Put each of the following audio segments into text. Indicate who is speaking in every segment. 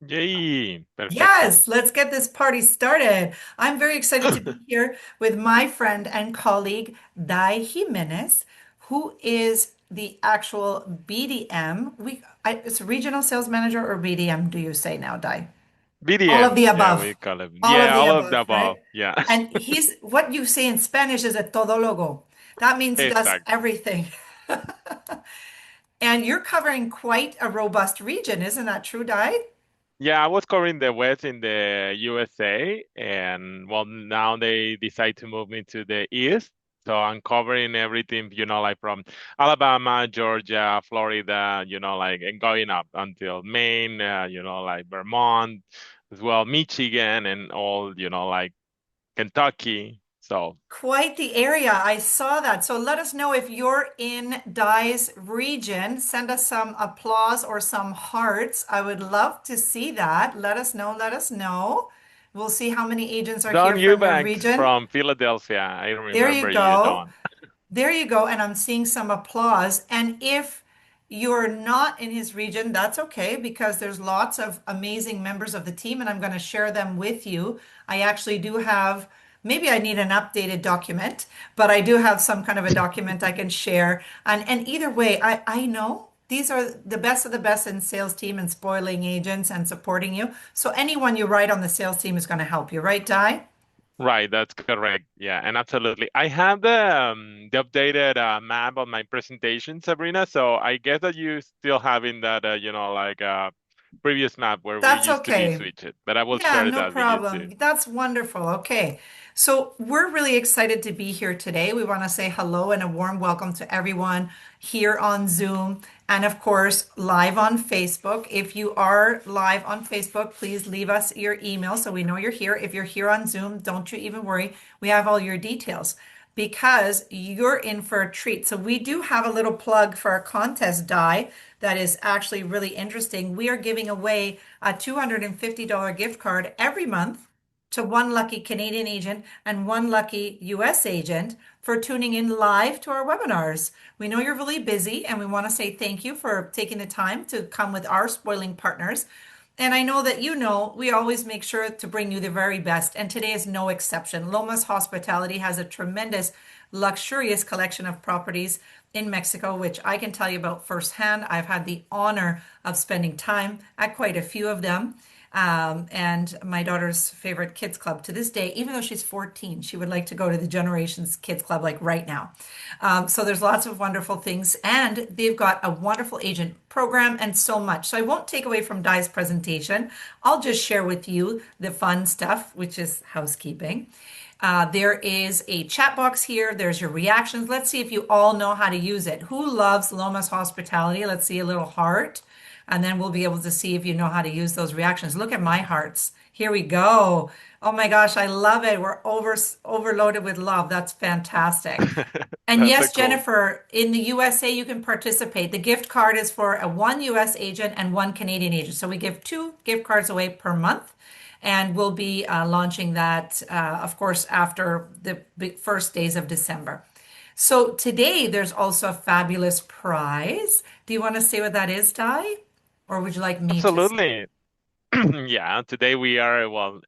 Speaker 1: Yay! Perfecto.
Speaker 2: Yes, let's get this party started. I'm very excited to be here with my friend and colleague, Dai Jimenez, who is the actual BDM. It's regional sales manager or BDM, do you say now, Dai? All of
Speaker 1: BDM.
Speaker 2: the
Speaker 1: Yeah, we
Speaker 2: above.
Speaker 1: call it.
Speaker 2: All of
Speaker 1: Yeah,
Speaker 2: the
Speaker 1: all of the
Speaker 2: above,
Speaker 1: above.
Speaker 2: right?
Speaker 1: Yeah.
Speaker 2: And he's what you say in Spanish is a todólogo. That means he does
Speaker 1: Exact.
Speaker 2: everything. And you're covering quite a robust region, isn't that true, Dai?
Speaker 1: Yeah, I was covering the West in the USA, and well, now they decide to move me to the East. So I'm covering everything, like from Alabama, Georgia, Florida, like and going up until Maine, like Vermont, as well, Michigan, and all, like Kentucky. So
Speaker 2: Quite the area. I saw that. So let us know if you're in Dai's region. Send us some applause or some hearts. I would love to see that. Let us know. Let us know. We'll see how many agents are
Speaker 1: Don
Speaker 2: here from your
Speaker 1: Eubanks
Speaker 2: region.
Speaker 1: from Philadelphia. I
Speaker 2: There you
Speaker 1: remember you,
Speaker 2: go.
Speaker 1: Don.
Speaker 2: There you go. And I'm seeing some applause. And if you're not in his region, that's okay because there's lots of amazing members of the team and I'm going to share them with you. I actually do have, maybe I need an updated document, but I do have some kind of a document I can share. And either way, I know these are the best of the best in sales team and spoiling agents and supporting you. So anyone you write on the sales team is going to help you, right, Di?
Speaker 1: Right, that's correct. Yeah, and absolutely. I have the updated map on my presentation, Sabrina. So I guess that you still having that like previous map where we
Speaker 2: That's
Speaker 1: used to be
Speaker 2: okay.
Speaker 1: switched. But I will
Speaker 2: Yeah,
Speaker 1: share
Speaker 2: no
Speaker 1: that with you too.
Speaker 2: problem. That's wonderful. Okay. So we're really excited to be here today. We want to say hello and a warm welcome to everyone here on Zoom and, of course, live on Facebook. If you are live on Facebook, please leave us your email so we know you're here. If you're here on Zoom, don't you even worry. We have all your details because you're in for a treat. So we do have a little plug for a contest die that is actually really interesting. We are giving away a $250 gift card every month to one lucky Canadian agent and one lucky US agent for tuning in live to our webinars. We know you're really busy and we want to say thank you for taking the time to come with our spoiling partners. And I know that you know we always make sure to bring you the very best, and today is no exception. Lomas Hospitality has a tremendous, luxurious collection of properties in Mexico, which I can tell you about firsthand. I've had the honor of spending time at quite a few of them. And my daughter's favorite kids club to this day, even though she's 14, she would like to go to the Generations Kids Club like right now. So there's lots of wonderful things, and they've got a wonderful agent program and so much. So I won't take away from Di's presentation. I'll just share with you the fun stuff, which is housekeeping. There is a chat box here. There's your reactions. Let's see if you all know how to use it. Who loves Lomas Hospitality? Let's see a little heart. And then we'll be able to see if you know how to use those reactions. Look at my hearts. Here we go. Oh my gosh, I love it. We're overloaded with love. That's fantastic. And
Speaker 1: That's a
Speaker 2: yes,
Speaker 1: cool.
Speaker 2: Jennifer, in the USA, you can participate. The gift card is for a one US agent and one Canadian agent. So we give two gift cards away per month. And we'll be launching that, of course, after the first days of December. So today, there's also a fabulous prize. Do you want to say what that is, Di? Or would you like me to say?
Speaker 1: Absolutely. Yeah, today we are, well,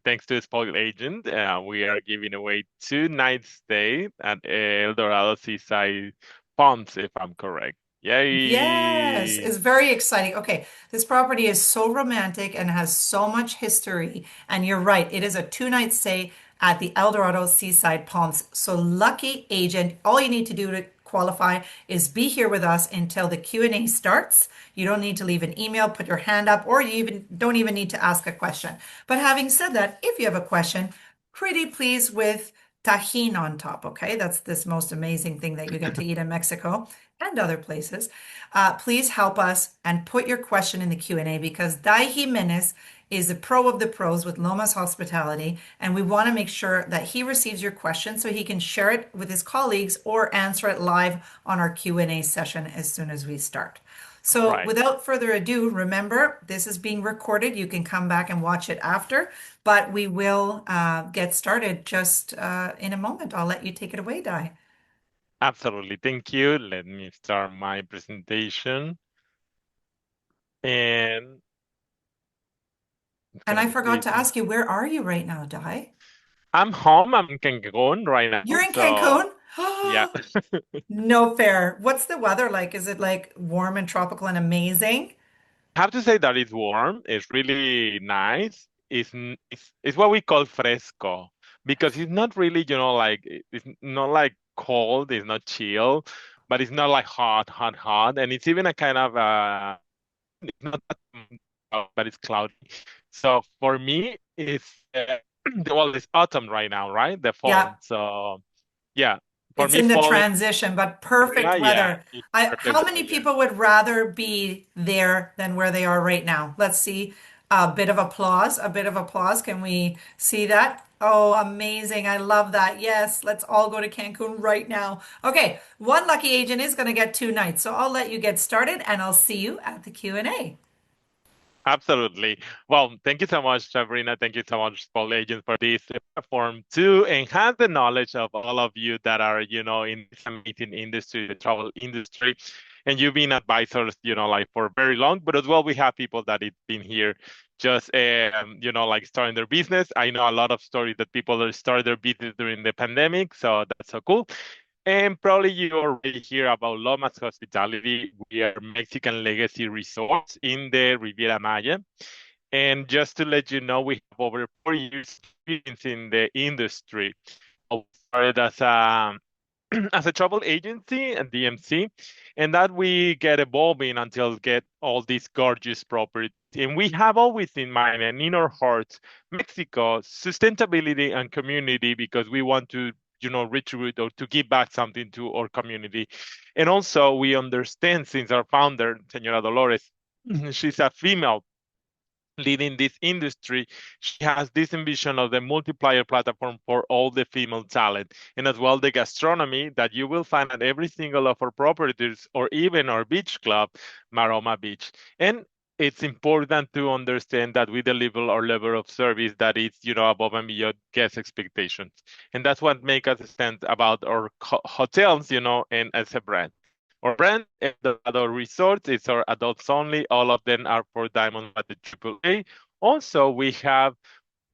Speaker 1: thanks to Spoil Agent, we are giving away 2 nights stay at El Dorado Seaside Palms, if I'm correct.
Speaker 2: Yes,
Speaker 1: Yay!
Speaker 2: it's very exciting. Okay, this property is so romantic and has so much history. And you're right, it is a two-night stay at the El Dorado Seaside Palms. So lucky agent, all you need to do to qualify is be here with us until the Q&A starts. You don't need to leave an email, put your hand up, or you even don't even need to ask a question. But having said that, if you have a question, pretty please with tajin on top, okay? That's this most amazing thing that you get to eat in Mexico and other places. Please help us and put your question in the Q&A because Dai Jimenez is the pro of the pros with Lomas Hospitality, and we want to make sure that he receives your question so he can share it with his colleagues or answer it live on our Q&A session as soon as we start. So
Speaker 1: Right.
Speaker 2: without further ado, remember this is being recorded. You can come back and watch it after, but we will get started just in a moment. I'll let you take it away, Di.
Speaker 1: Absolutely. Thank you. Let me start my presentation. And It's
Speaker 2: And
Speaker 1: gonna
Speaker 2: I
Speaker 1: be
Speaker 2: forgot
Speaker 1: really
Speaker 2: to
Speaker 1: cool.
Speaker 2: ask you, where are you right now, Di?
Speaker 1: I'm home. I'm in Cancun right
Speaker 2: You're
Speaker 1: now,
Speaker 2: in
Speaker 1: so
Speaker 2: Cancun?
Speaker 1: yeah.
Speaker 2: No fair. What's the weather like? Is it like warm and tropical and amazing?
Speaker 1: I have to say that it's warm. It's really nice. It's what we call fresco because it's not really, like it's not like cold. It's not chill, but it's not like hot, hot, hot. And it's even a kind of it's not that, but it's cloudy. So for me, it's well, it's autumn right now, right? The
Speaker 2: Yeah,
Speaker 1: fall. So yeah, for
Speaker 2: it's
Speaker 1: me,
Speaker 2: in the
Speaker 1: fall in
Speaker 2: transition, but perfect
Speaker 1: Florida, yeah,
Speaker 2: weather.
Speaker 1: it's perfect
Speaker 2: How
Speaker 1: weather.
Speaker 2: many
Speaker 1: Yeah.
Speaker 2: people would rather be there than where they are right now? Let's see. A bit of applause, a bit of applause. Can we see that? Oh, amazing. I love that. Yes, let's all go to Cancun right now. Okay, one lucky agent is going to get 2 nights. So I'll let you get started and I'll see you at the Q&A.
Speaker 1: Absolutely. Well, thank you so much, Sabrina. Thank you so much, Paul Agent, for this platform to enhance the knowledge of all of you that are, in this amazing industry, the travel industry. And you've been advisors, like for very long, but as well, we have people that have been here just, like starting their business. I know a lot of stories that people that started their business during the pandemic, so that's so cool. And probably you already hear about Lomas Hospitality. We are Mexican legacy resorts in the Riviera Maya. And just to let you know, we have over 4 years experience in the industry. We started as a as a travel agency and DMC, and that we get evolving until get all these gorgeous properties. And we have always in mind and in our hearts Mexico, sustainability and community because we want to, retribute or to give back something to our community. And also we understand since our founder, Senora Dolores, she's a female leading this industry, she has this vision of the multiplier platform for all the female talent, and as well the gastronomy that you will find at every single of our properties or even our beach club, Maroma Beach. And it's important to understand that we deliver our level of service that is, above and beyond guest expectations. And that's what makes us stand about our hotels, and as a brand. Our brand and the other resorts is our adults only. All of them are for Diamond at the AAA. Also, we have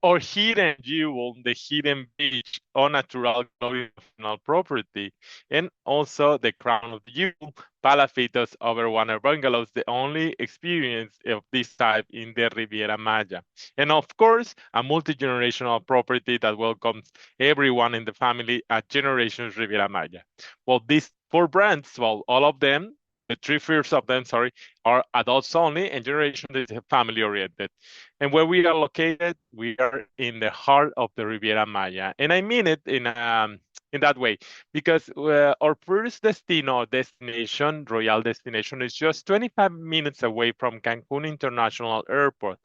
Speaker 1: our hidden jewel, the hidden beach, on natural glowing national property, and also the crown of the jewel, Palafitos over Warner Bungalows, the only experience of this type in the Riviera Maya. And of course, a multi-generational property that welcomes everyone in the family at Generations Riviera Maya. Well, these four brands, well, all of them, the three-fourths of them, sorry, are adults only, and Generation is family oriented. And where we are located, we are in the heart of the Riviera Maya. And I mean it in that way, because our first destination, Royal destination, is just 25 minutes away from Cancun International Airport.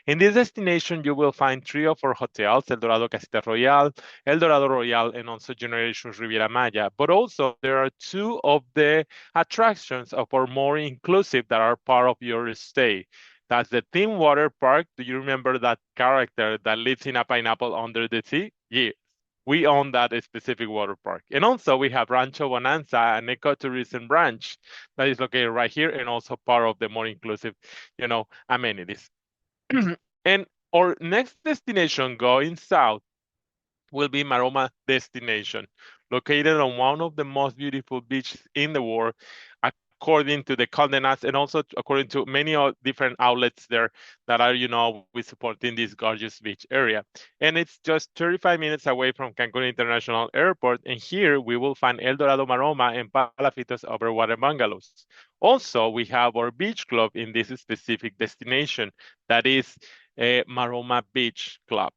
Speaker 1: In this destination, you will find three of our hotels, El Dorado Casita Royal, El Dorado Royal, and also Generations Riviera Maya. But also, there are two of the attractions of our more inclusive that are part of your stay. That's the Thin Water Park. Do you remember that character that lives in a pineapple under the sea? Yeah. We own that specific water park. And also we have Rancho Bonanza, an ecotourism branch that is located right here and also part of the more inclusive, amenities. And our next destination going south will be Maroma Destination, located on one of the most beautiful beaches in the world, according to the Condé Nast, and also according to many different outlets there that are, we supporting this gorgeous beach area. And it's just 35 minutes away from Cancun International Airport. And here we will find El Dorado Maroma and Palafitos over water bungalows. Also, we have our beach club in this specific destination, that is Maroma Beach Club.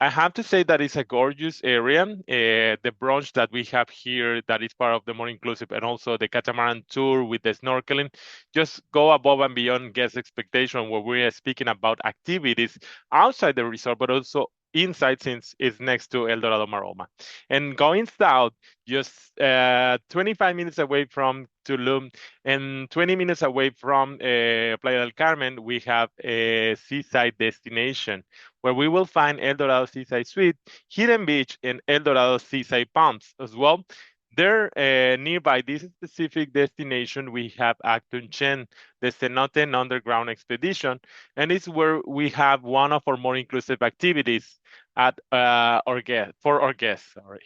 Speaker 1: I have to say that it's a gorgeous area. The brunch that we have here, that is part of the more inclusive, and also the catamaran tour with the snorkeling, just go above and beyond guest expectation, where we are speaking about activities outside the resort, but also inside, since it's next to El Dorado Maroma. And going south, just 25 minutes away from Tulum and 20 minutes away from Playa del Carmen, we have a seaside destination where we will find El Dorado Seaside Suite, Hidden Beach, and El Dorado Seaside Palms as well. There, nearby this specific destination, we have Chen, the Cenote Underground Expedition, and it's where we have one of our more inclusive activities at our guest for our guests. Sorry.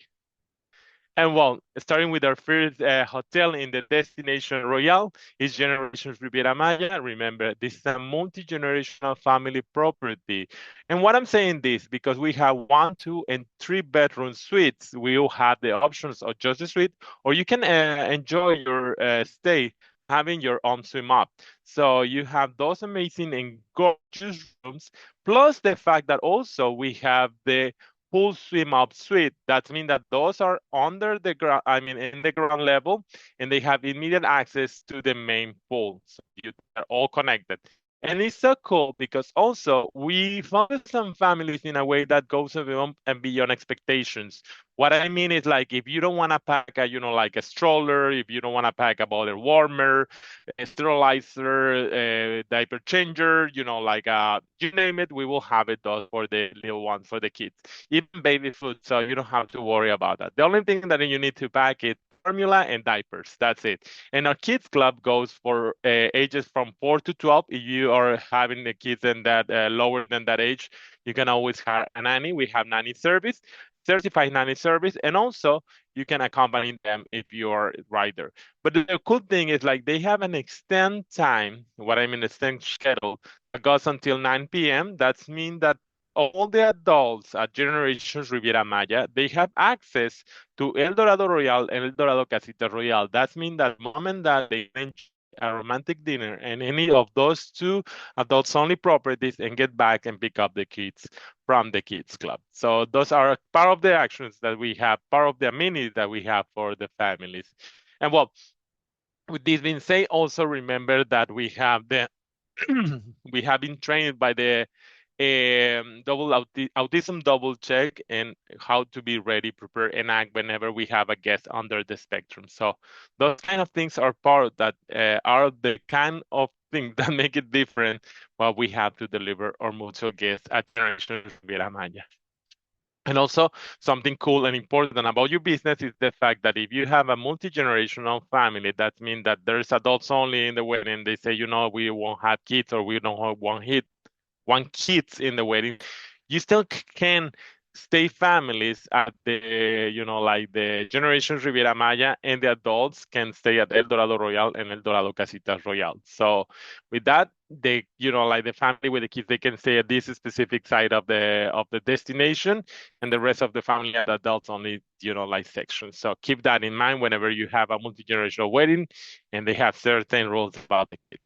Speaker 1: And well, starting with our first hotel in the Destination Royale is Generations Riviera Maya. Remember, this is a multi-generational family property. And what I'm saying this because we have 1, 2, and 3 bedroom suites. We will have the options of just a suite, or you can enjoy your stay having your own swim up. So you have those amazing and gorgeous rooms, plus the fact that also we have the full swim up suite. That means that those are under the ground, I mean, in the ground level, and they have immediate access to the main pool. So you are all connected. And it's so cool because also we focus on families in a way that goes above and beyond expectations. What I mean is like if you don't want to pack a, like a stroller, if you don't want to pack a bottle warmer, a sterilizer, a diaper changer, like you name it, we will have it done for the little ones, for the kids, even baby food. So you don't have to worry about that. The only thing that you need to pack is formula and diapers. That's it. And our kids club goes for ages from 4 to 12. If you are having the kids in that lower than that age, you can always hire a nanny. We have nanny service, certified nanny service, and also you can accompany them if you're right there. But the cool thing is like they have an extend time, what I mean extend schedule that goes until 9 p.m. That's mean that all the adults at Generations Riviera Maya, they have access to El Dorado Royal and El Dorado Casita Royal. That means that mom and dad, they enjoy a romantic dinner and any of those two adults only properties and get back and pick up the kids from the kids club. So those are part of the actions that we have, part of the amenities that we have for the families. And well, with this being said, also remember that we have the we have been trained by the autism double check and how to be ready, prepare, and act whenever we have a guest under the spectrum. So those kind of things are part that are the kind of things that make it different what we have to deliver our mutual guests at Generation Riviera Maya. And also, something cool and important about your business is the fact that if you have a multi-generational family, that means that there's adults only in the wedding. They say, we won't have kids or we don't want kids in the wedding. You still can stay families at the, like the Generations Riviera Maya, and the adults can stay at El Dorado Royal and El Dorado Casitas Royal. So with that, they, like the family with the kids, they can stay at this specific side of the destination, and the rest of the family at adults only, like sections. So keep that in mind whenever you have a multi-generational wedding, and they have certain rules about the kids.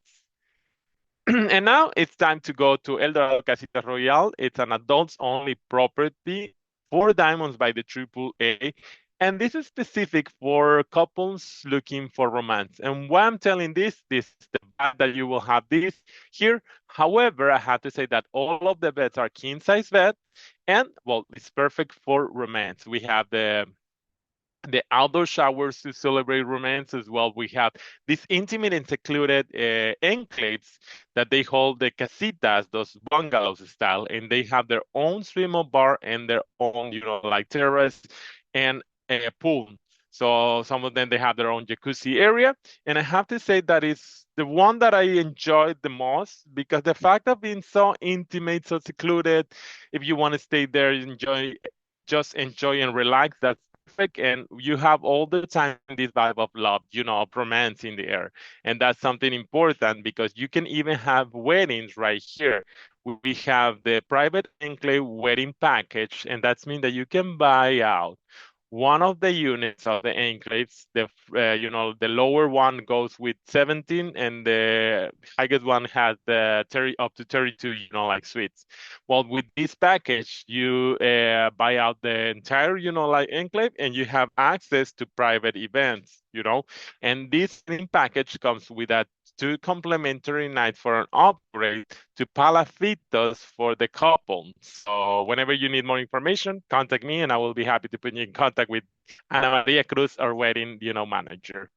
Speaker 1: And now it's time to go to El Dorado Casita Royal. It's an adults only property, 4 diamonds by the AAA. And this is specific for couples looking for romance. And why I'm telling this is the fact that you will have this here. However, I have to say that all of the beds are king size bed. And well, it's perfect for romance. We have the outdoor showers to celebrate romance as well. We have these intimate and secluded enclaves that they hold the casitas, those bungalows style, and they have their own swim up bar and their own, like terrace and a pool. So some of them, they have their own jacuzzi area. And I have to say that is the one that I enjoyed the most because the fact of being so intimate, so secluded, if you want to stay there, just enjoy and relax, that's perfect. And you have all the time this vibe of love, of romance in the air. And that's something important because you can even have weddings right here. We have the private enclave wedding package, and that's mean that you can buy out one of the units of the enclaves. The lower one goes with 17, and the highest one has the 30 up to 32, like suites. Well, with this package, you buy out the entire, like enclave, and you have access to private events, and this thing package comes with a 2 complimentary nights for an upgrade to Palafitos for the couple. So whenever you need more information, contact me and I will be happy to put you in contact with Ana Maria Cruz, our wedding, manager.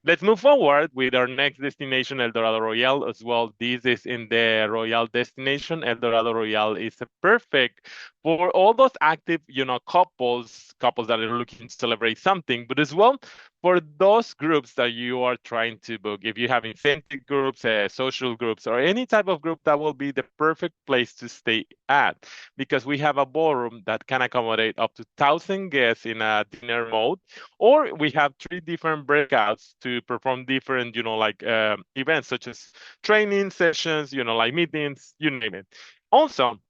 Speaker 1: Let's move forward with our next destination, El Dorado Royale as well. This is in the Royale destination. El Dorado Royale is a perfect for all those active, couples that are looking to celebrate something, but as well for those groups that you are trying to book. If you have incentive groups, social groups, or any type of group, that will be the perfect place to stay at because we have a ballroom that can accommodate up to 1,000 guests in a dinner mode, or we have three different breakouts to perform different, events such as training sessions, like meetings, you name it. Also,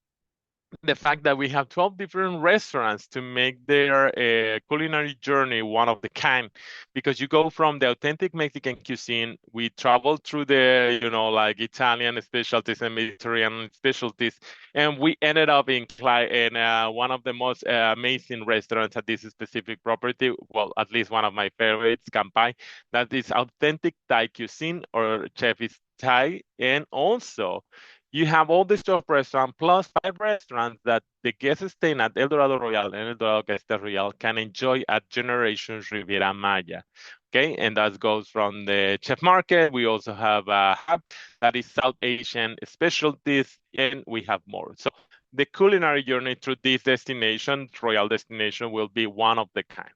Speaker 1: the fact that we have 12 different restaurants to make their culinary journey one of the kind, because you go from the authentic Mexican cuisine, we travel through the, like Italian specialties and Mediterranean specialties, and we ended up in one of the most amazing restaurants at this specific property. Well, at least one of my favorites, Campai, that is authentic Thai cuisine, or chef is Thai, and also you have all this top restaurant plus five restaurants that the guests staying at El Dorado Royal and El Dorado Castel Royal can enjoy at Generations Riviera Maya. Okay, and that goes from the chef market. We also have a hub that is South Asian specialties, and we have more. So the culinary journey through this destination, Royal destination, will be one of the kind.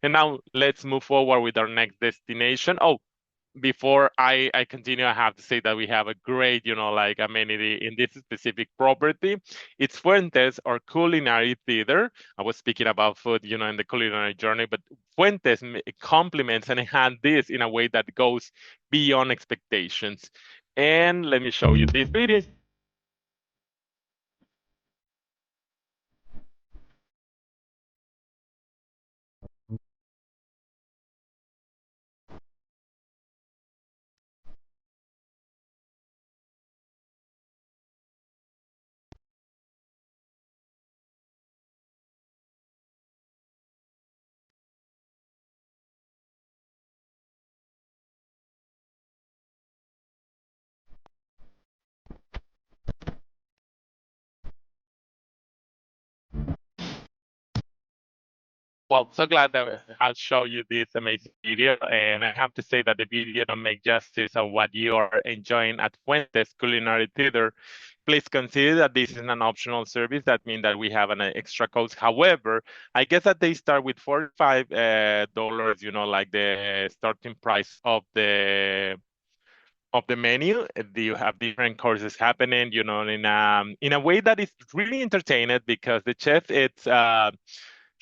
Speaker 1: And now let's move forward with our next destination. Oh, before I continue, I have to say that we have a great, amenity in this specific property. It's Fuentes, or culinary theater. I was speaking about food, in the culinary journey, but Fuentes complements and enhance this in a way that goes beyond expectations. And let me show you this video. Well, so glad that I'll show you this amazing video. And I have to say that the video don't make justice of what you are enjoying at Fuentes Culinary Theater. Please consider that this is an optional service. That means that we have an extra cost. However, I guess that they start with $45, dollars, like the starting price of the menu. You have different courses happening, in a way that is really entertaining because the chef it's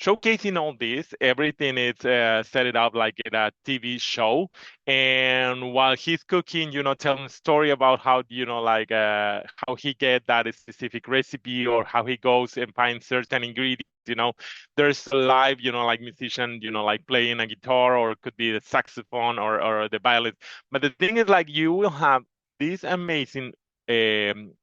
Speaker 1: showcasing all this. Everything is set it up like in a TV show. And while he's cooking, telling a story about how, how he get that specific recipe or how he goes and finds certain ingredients. There's a live, like musician, like playing a guitar, or it could be the saxophone, or the violin. But the thing is, like, you will have this amazing um,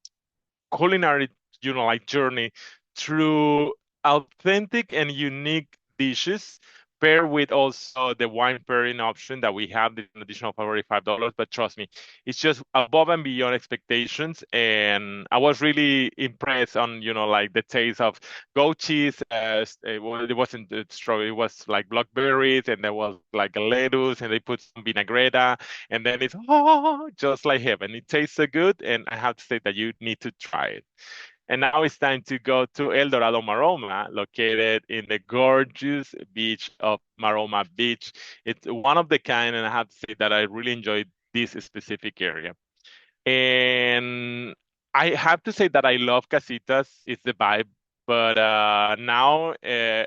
Speaker 1: culinary, like journey through authentic and unique dishes, paired with also the wine pairing option that we have, this an additional $45. But trust me, it's just above and beyond expectations. And I was really impressed on, like the taste of goat cheese. Well, it wasn't strawberry, it was like blackberries, and there was like a lettuce, and they put some vinaigrette, and then it's just like heaven. It tastes so good, and I have to say that you need to try it. And now it's time to go to El Dorado Maroma, located in the gorgeous beach of Maroma Beach. It's one of the kind, and I have to say that I really enjoyed this specific area. And I have to say that I love casitas. It's the vibe. But now, El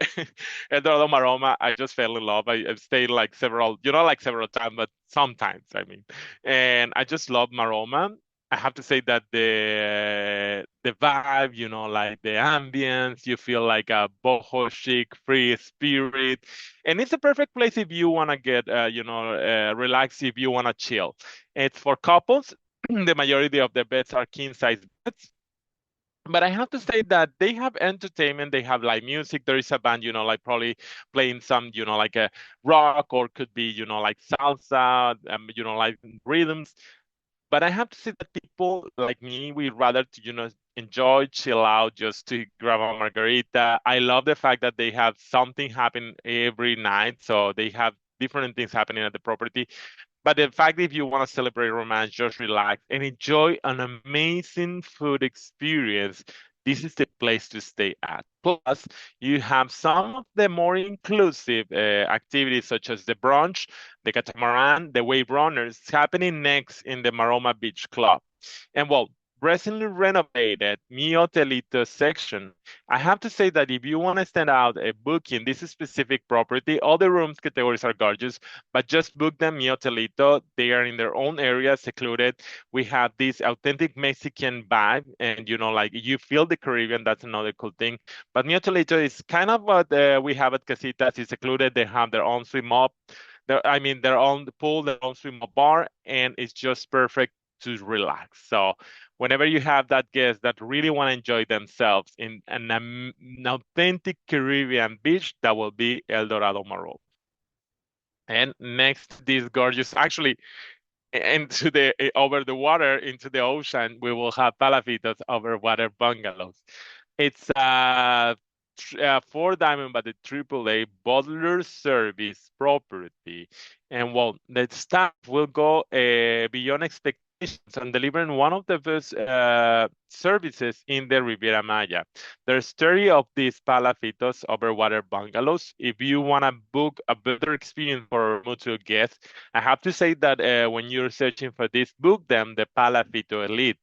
Speaker 1: Dorado Maroma, I just fell in love. I've stayed like several, like several times, but sometimes, I mean. And I just love Maroma. I have to say that the vibe, like the ambience, you feel like a boho chic, free spirit, and it's a perfect place if you want to get, relax, if you want to chill. It's for couples. The majority of the beds are king size beds. But I have to say that they have entertainment, they have live music. There is a band, like probably playing some, like a rock, or could be, like salsa, like rhythms. But I have to say that people like me, we rather to, enjoy, chill out, just to grab a margarita. I love the fact that they have something happen every night. So they have different things happening at the property. But in fact, if you want to celebrate romance, just relax and enjoy an amazing food experience, this is the place to stay at. Plus, you have some of the more inclusive activities such as the brunch, the catamaran, the wave runners happening next in the Maroma Beach Club. And well, recently renovated Mi Hotelito section. I have to say that if you want to stand out a booking this specific property, all the rooms categories are gorgeous, but just book them Mi Hotelito. They are in their own area, secluded. We have this authentic Mexican vibe, and like you feel the Caribbean. That's another cool thing. But Mi Hotelito is kind of what we have at Casitas. It's secluded. They have their own swim up. I mean, their own pool, their own swim up bar, and it's just perfect to relax. So whenever you have that guest that really want to enjoy themselves in an authentic Caribbean beach, that will be El Dorado Marol. And next, this gorgeous, actually, into the over the water into the ocean, we will have Palafitos over water bungalows. It's four diamond but the AAA bottler service property, and well, the staff will go beyond expectations and delivering one of the best services in the Riviera Maya. There's 30 of these Palafitos over water bungalows. If you want to book a better experience for mutual guests, I have to say that when you're searching for this, book them the Palafito Elite.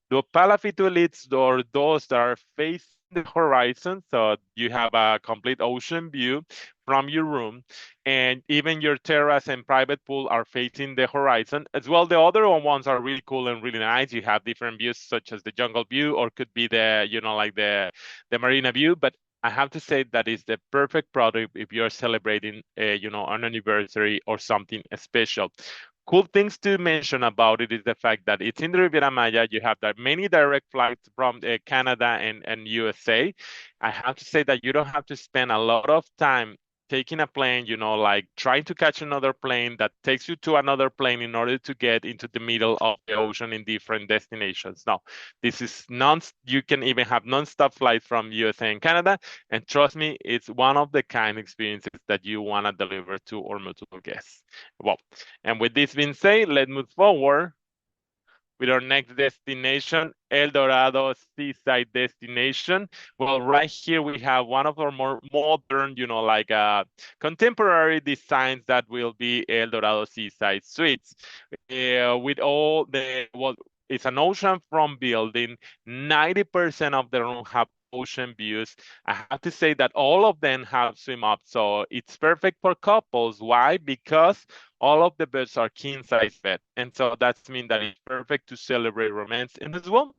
Speaker 1: The Palafito Elites are those that are facing the horizon, so you have a complete ocean view from your room, and even your terrace and private pool are facing the horizon as well. The other ones are really cool and really nice. You have different views, such as the jungle view, or could be the like the marina view. But I have to say that is the perfect product if you're celebrating, an anniversary or something special. Cool things to mention about it is the fact that it's in the Riviera Maya. You have that many direct flights from Canada and USA. I have to say that you don't have to spend a lot of time taking a plane, like trying to catch another plane that takes you to another plane in order to get into the middle of the ocean in different destinations. No, this is you can even have non-stop flights from USA and Canada. And trust me, it's one of the kind experiences that you want to deliver to our multiple guests. Well, and with this being said, let's move forward with our next destination, El Dorado seaside destination. Well, right here we have one of our more modern, like contemporary designs that will be El Dorado seaside suites. With all well, it's an oceanfront building. 90% of the room have ocean views. I have to say that all of them have swim up, so it's perfect for couples. Why? Because all of the beds are king size bed, and so that's mean that it's perfect to celebrate romance. And as well,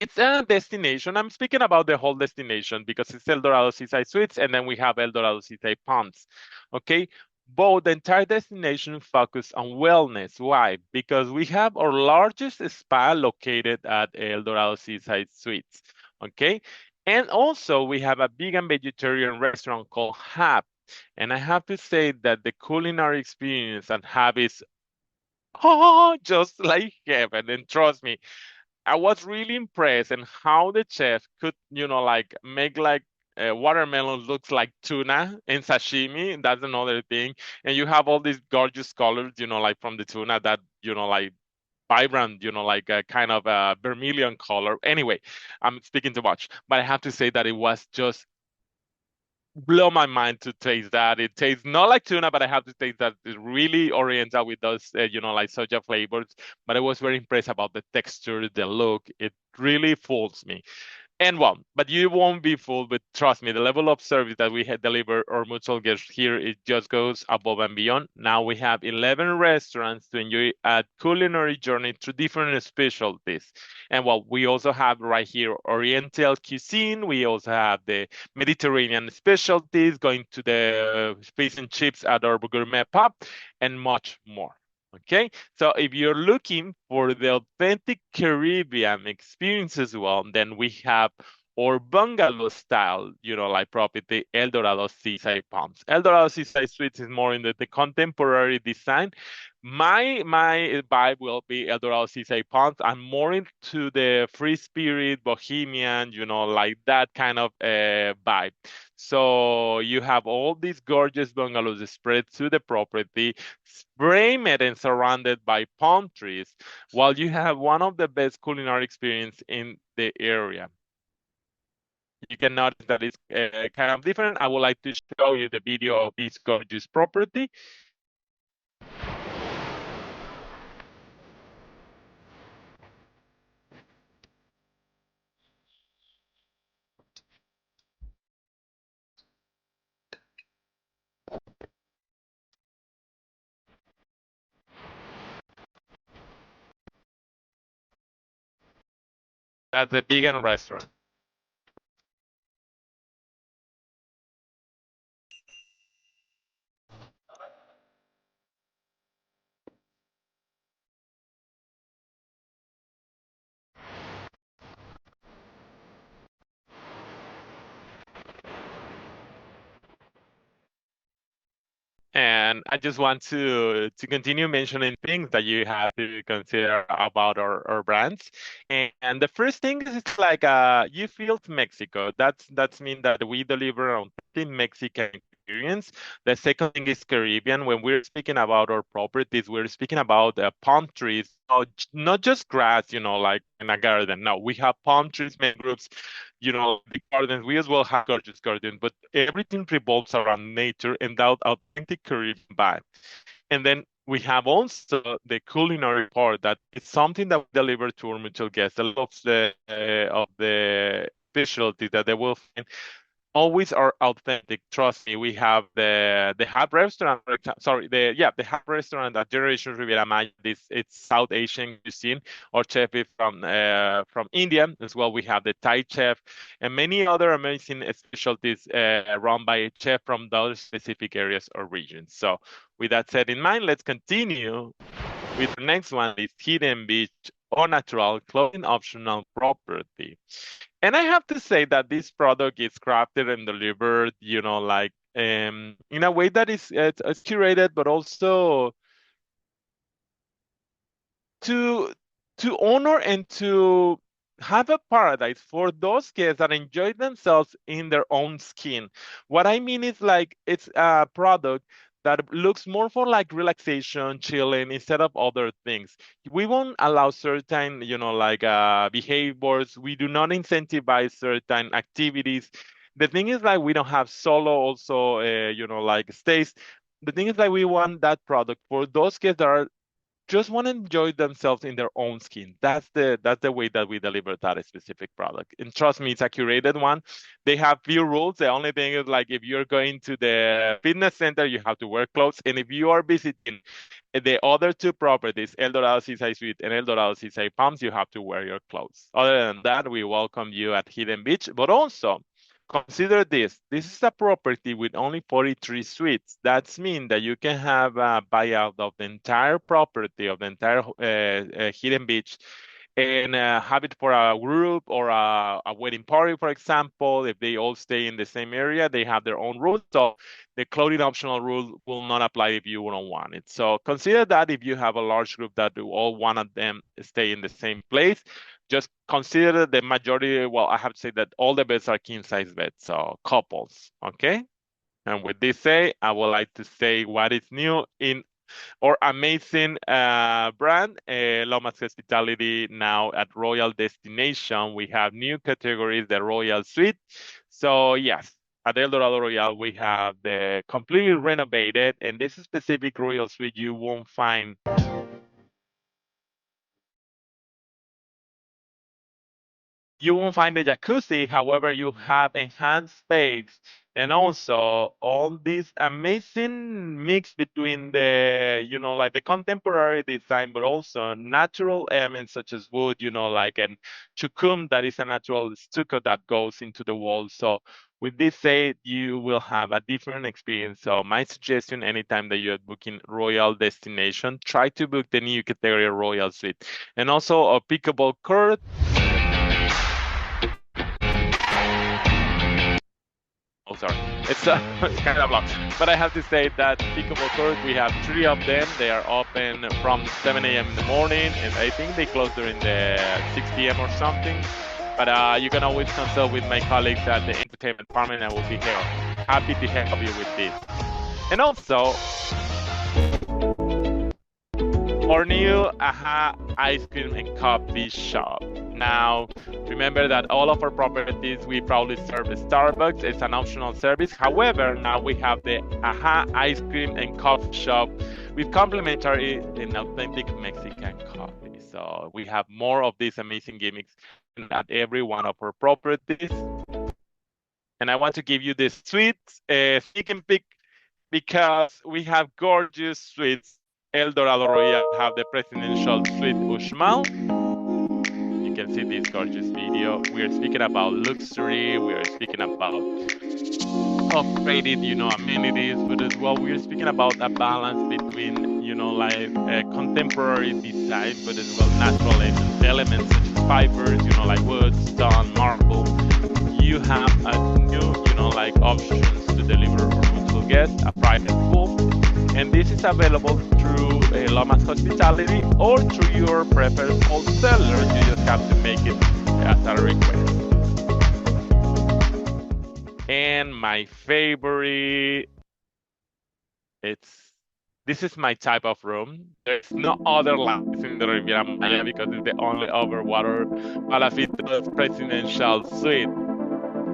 Speaker 1: it's a destination. I'm speaking about the whole destination because it's El Dorado Seaside Suites, and then we have El Dorado Seaside Palms. Okay, both the entire destination focus on wellness. Why? Because we have our largest spa located at El Dorado Seaside Suites. Okay, and also we have a vegan vegetarian restaurant called Hab. And I have to say that the culinary experience at Hab is just like heaven. And trust me, I was really impressed in how the chef could, like make like watermelon looks like tuna in sashimi. That's another thing. And you have all these gorgeous colors, like from the tuna that, like vibrant, like a kind of a vermilion color. Anyway, I'm speaking too much, but I have to say that it was just blow my mind to taste that. It tastes not like tuna, but I have to taste that it's really oriental with those, like soja flavors. But I was very impressed about the texture, the look. It really fools me. And well, but you won't be fooled. But trust me, the level of service that we had delivered our mutual guests here, it just goes above and beyond. Now we have 11 restaurants to enjoy a culinary journey through different specialties. And well, we also have right here Oriental cuisine. We also have the Mediterranean specialties, going to the fish and chips at our gourmet pub, and much more. Okay, so if you're looking for the authentic Caribbean experience as well, then we have or bungalow style, like property, El Dorado Seaside Palms. El Dorado Seaside Suites is more in the contemporary design. My vibe will be El Dorado Seaside Palms. I'm more into the free spirit, bohemian, like that kind of vibe. So you have all these gorgeous bungalows spread to the property, framed and surrounded by palm trees, while you have one of the best culinary experience in the area. You can notice that it's kind of different. I would like to show you the video of this gorgeous property. That's a vegan restaurant. And I just want to continue mentioning things that you have to consider about our brands. And the first thing is it's like you feel Mexico. That's mean that we deliver authentic Mexican experience. The second thing is Caribbean. When we're speaking about our properties, we're speaking about palm trees, not just grass, like in a garden. No, we have palm trees, mangroves, the gardens. We as well have gorgeous gardens, but everything revolves around nature and that authentic Caribbean vibe. And then we have also the culinary part that is something that we deliver to our mutual guests. A lot of the specialty that they will find always are authentic. Trust me, we have the Hub restaurant. Sorry, the Hub restaurant at Generation Riviera Maya. It's South Asian cuisine. Our chef is from India as well. We have the Thai chef and many other amazing specialties run by a chef from those specific areas or regions. So, with that said in mind, let's continue with the next one. Is Hidden Beach or natural clothing optional property. And I have to say that this product is crafted and delivered, like in a way that is it's curated, but also to honor and to have a paradise for those kids that enjoy themselves in their own skin. What I mean is like it's a product that looks more for like relaxation, chilling instead of other things. We won't allow certain, like behaviors. We do not incentivize certain activities. The thing is like we don't have solo also, like stays. The thing is like we want that product for those kids that are just want to enjoy themselves in their own skin. That's the way that we deliver that specific product. And trust me, it's a curated one. They have few rules. The only thing is like if you're going to the fitness center, you have to wear clothes. And if you are visiting the other two properties, El Dorado Seaside Suite and El Dorado Seaside Palms, you have to wear your clothes. Other than that, we welcome you at Hidden Beach. But also, consider this. This is a property with only 43 suites. That's mean that you can have a buyout of the entire property of the entire Hidden Beach and have it for a group or a wedding party, for example. If they all stay in the same area, they have their own rules. So the clothing optional rule will not apply if you don't want it. So consider that if you have a large group that do all one of them stay in the same place, just consider the majority. Well, I have to say that all the beds are king size beds, so couples. Okay. And with this say, I would like to say what is new in our amazing brand, Lomas Hospitality, now at Royal Destination. We have new categories, the Royal Suite. So yes, at El Dorado Royal, we have the completely renovated, and this specific Royal Suite you won't find. You won't find the jacuzzi, however, you have enhanced space and also all this amazing mix between the, like the contemporary design, but also natural elements such as wood, like an chukum that is a natural stucco that goes into the wall. So with this said, you will have a different experience. So my suggestion, anytime that you're booking Royal Destination, try to book the new category Royal Suite. And also a pickable curd sorry. It's it's kind of long. But I have to say that pickleball court, we have three of them. They are open from 7 a.m. in the morning, and I think they close during the 6 p.m. or something. But you can always consult with my colleagues at the entertainment department, and we'll be here happy to help you with this. And also, our new AHA ice cream and coffee shop. Now, remember that all of our properties, we proudly serve Starbucks. It's an optional service. However, now we have the AHA ice cream and coffee shop with complimentary and authentic Mexican coffee. So we have more of these amazing gimmicks at every one of our properties. And I want to give you this sweet sneak and peek because we have gorgeous suites. El Dorado Royal have the presidential suite Uxmal. You can see this gorgeous video. We are speaking about luxury. We are speaking about upgraded, amenities, but as well, we are speaking about a balance between, like contemporary design, but as well natural elements such as fibers, like wood, stone, marble. You have a new, like options to deliver our hotel guests, a private pool, and this is available through Lomas Hospitality or through your preferred wholesaler. You just have to make it as a request. And my favorite, this is my type of room. There's no other like this in the Riviera Maya because it's the only overwater Palafitos presidential suite.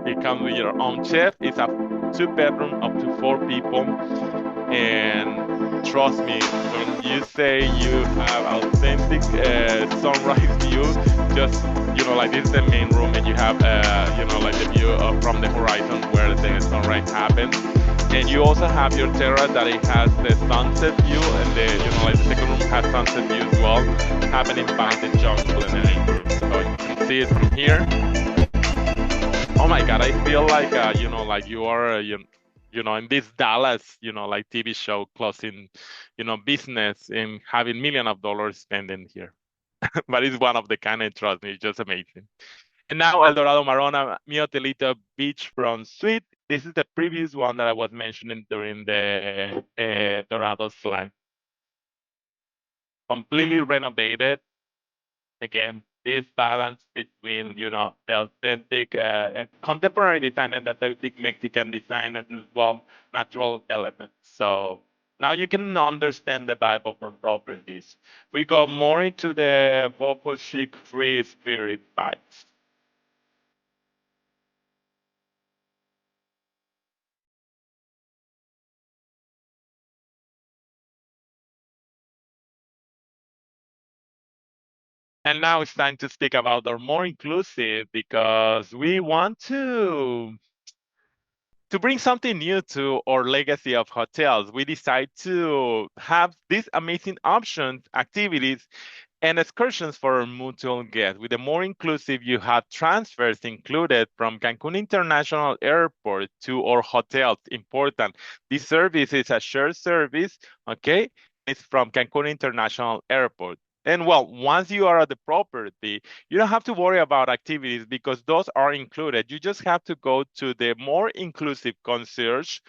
Speaker 1: It comes with your own chef. It's a two-bedroom up to 4 people. And trust me, when you say you have authentic sunrise view, just, like this is the main room and you have, like the view from the horizon where the sunrise happens. And you also have your terrace that it has the sunset view and like the second room has sunset view as well, happening by the jungle and everything. So you can see it from here. Oh my God, I feel like, like you are, in this Dallas, like TV show closing, business and having millions of dollars spent in here. But it's one of the kind, and trust me, it's just amazing. And now El Dorado Marona Mi Hotelito Beachfront Suite. This is the previous one that I was mentioning during the Dorado slide. Completely renovated. Again, this balance between, the authentic contemporary design and the authentic Mexican design and as well natural elements. So now you can understand the vibe of our properties. We go more into the vocal chic free spirit vibes. And now it's time to speak about our more inclusive because we want to bring something new to our legacy of hotels. We decide to have these amazing options, activities, and excursions for our mutual guests. With the more inclusive, you have transfers included from Cancun International Airport to our hotels. Important. This service is a shared service, okay? It's from Cancun International Airport. And well, once you are at the property, you don't have to worry about activities because those are included. You just have to go to the more inclusive concierge.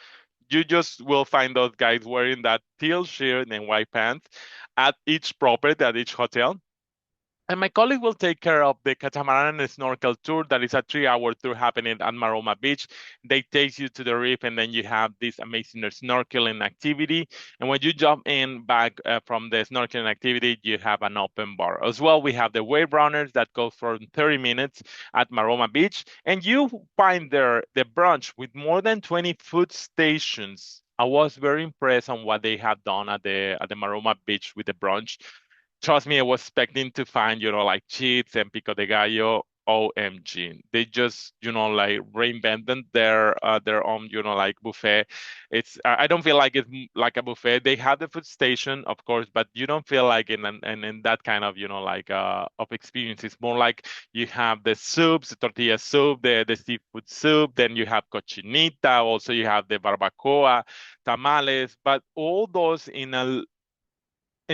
Speaker 1: You just will find those guys wearing that teal shirt and white pants at each property, at each hotel. And my colleague will take care of the catamaran and snorkel tour. That is a 3-hour tour happening at Maroma Beach. They take you to the reef, and then you have this amazing snorkeling activity. And when you jump in back from the snorkeling activity, you have an open bar. As well, we have the wave runners that go for 30 minutes at Maroma Beach. And you find there the brunch with more than 20 food stations. I was very impressed on what they have done at the Maroma Beach with the brunch. Trust me, I was expecting to find, like cheats and pico de gallo. OMG. They just, like reinvented their own, like buffet. I don't feel like it's like a buffet. They have the food station, of course, but you don't feel like in that kind of, like of experience. It's more like you have the soups, the tortilla soup, the seafood soup, then you have cochinita, also you have the barbacoa, tamales, but all those in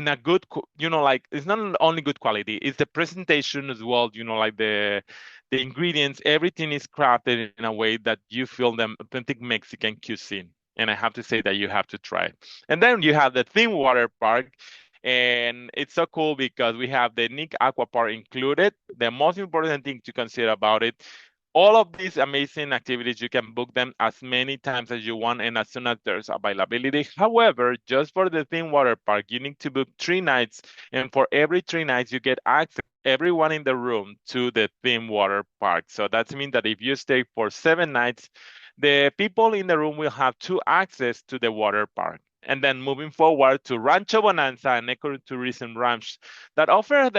Speaker 1: a good like it's not only good quality, it's the presentation as well, like the ingredients, everything is crafted in a way that you feel the authentic Mexican cuisine. And I have to say that you have to try it. And then you have the theme water park. And it's so cool because we have the Nick Aqua Park included. The most important thing to consider about it, all of these amazing activities, you can book them as many times as you want and as soon as there's availability. However, just for the theme water park, you need to book 3 nights. And for every 3 nights, you get access, everyone in the room, to the theme water park. So that means that if you stay for 7 nights, the people in the room will have two access to the water park. And then moving forward to Rancho Bonanza, an ecotourism ranch that offer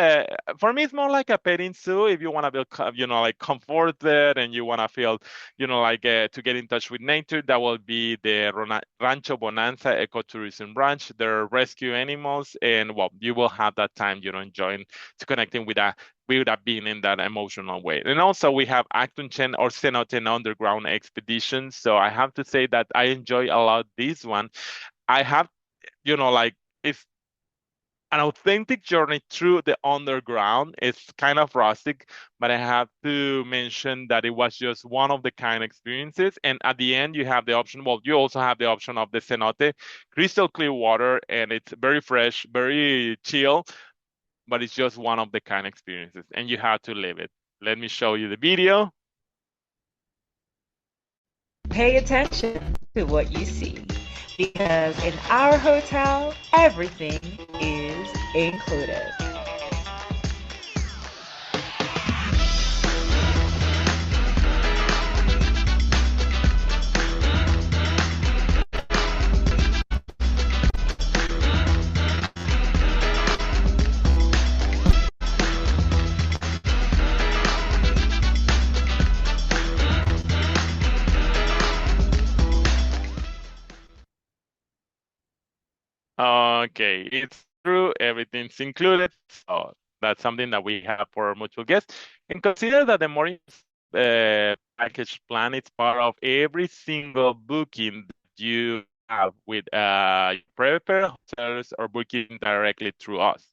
Speaker 1: for me, it's more like a petting zoo if you want to feel, like comforted and you want to feel, like to get in touch with nature. That will be the Rancho Bonanza ecotourism ranch. There are rescue animals, and well, you will have that time, enjoying to connecting with that being in that emotional way. And also we have Actunchen or Cenote underground expeditions. So I have to say that I enjoy a lot this one. I have, like it's an authentic journey through the underground. It's kind of rustic, but I have to mention that it was just one of the kind experiences. And at the end, you have the option. Well, you also have the option of the cenote, crystal clear water, and it's very fresh, very chill, but it's just one of the kind experiences, and you have to live it. Let me show you the video.
Speaker 3: Pay attention to what you see because in our hotel, everything is included.
Speaker 1: Okay, it's true. Everything's included. So that's something that we have for our mutual guests. And consider that the more package plan is part of every single booking that you have with prepared hotels or booking directly through us.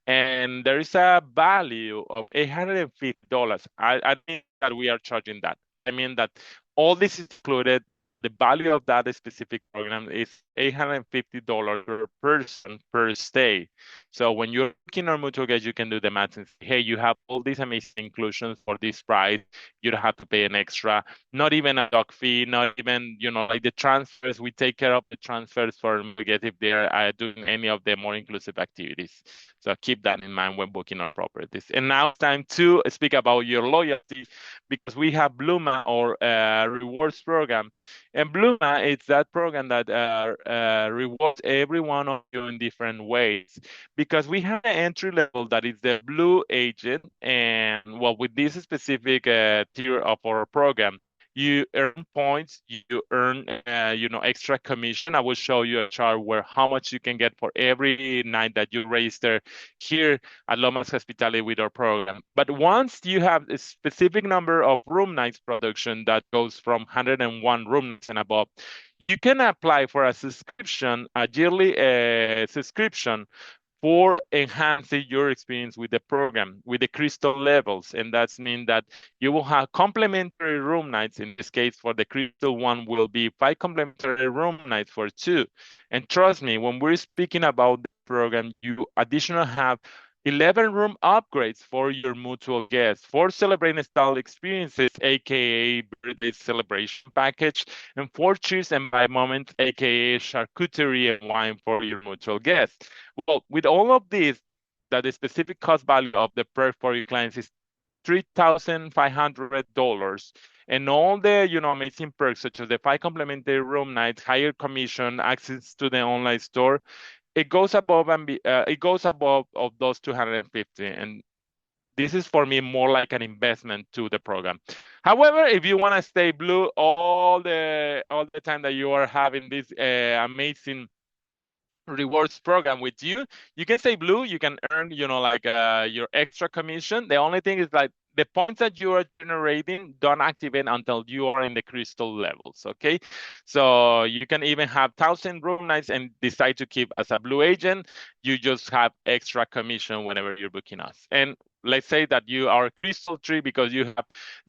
Speaker 1: And there is a value of $850. I think that we are charging that. I mean that all this is included. The value of that specific program is $850 per person per stay. So when you're looking at mutual guest, you can do the math and say, hey, you have all these amazing inclusions for this price. You don't have to pay an extra, not even a dock fee, not even, like the transfers. We take care of the transfers for mutual guests if they're doing any of the more inclusive activities. So keep that in mind when booking our properties. And now it's time to speak about your loyalty because we have Bluma or rewards program. And Bluma is that program that rewards every one of you in different ways because we have an entry level that is the Blue Agent. And well, with this specific tier of our program, you earn points, you earn, extra commission. I will show you a chart where how much you can get for every night that you register here at Lomas Hospitality with our program. But once you have a specific number of room nights production that goes from 101 room nights and above, you can apply for a subscription, a yearly subscription for enhancing your experience with the program, with the crystal levels. And that's mean that you will have complimentary room nights. In this case, for the crystal one will be 5 complimentary room nights for 2. And trust me, when we're speaking about the program, you additional have 11 room upgrades for your mutual guests for celebrating style experiences, aka birthday celebration package, and 4 cheers and by moments, aka charcuterie and wine for your mutual guests. Well, with all of this, that the specific cost value of the perk for your clients is $3,500. And all the, amazing perks such as the 5 complimentary room nights, higher commission, access to the online store, it goes above it goes above of those 250. And this is for me more like an investment to the program. However, if you want to stay blue all the time that you are having this amazing rewards program with you, you can stay blue, you can earn, like your extra commission. The only thing is like the points that you are generating don't activate until you are in the crystal levels. Okay, so you can even have 1,000 room nights and decide to keep as a blue agent. You just have extra commission whenever you're booking us. And let's say that you are crystal tree because you have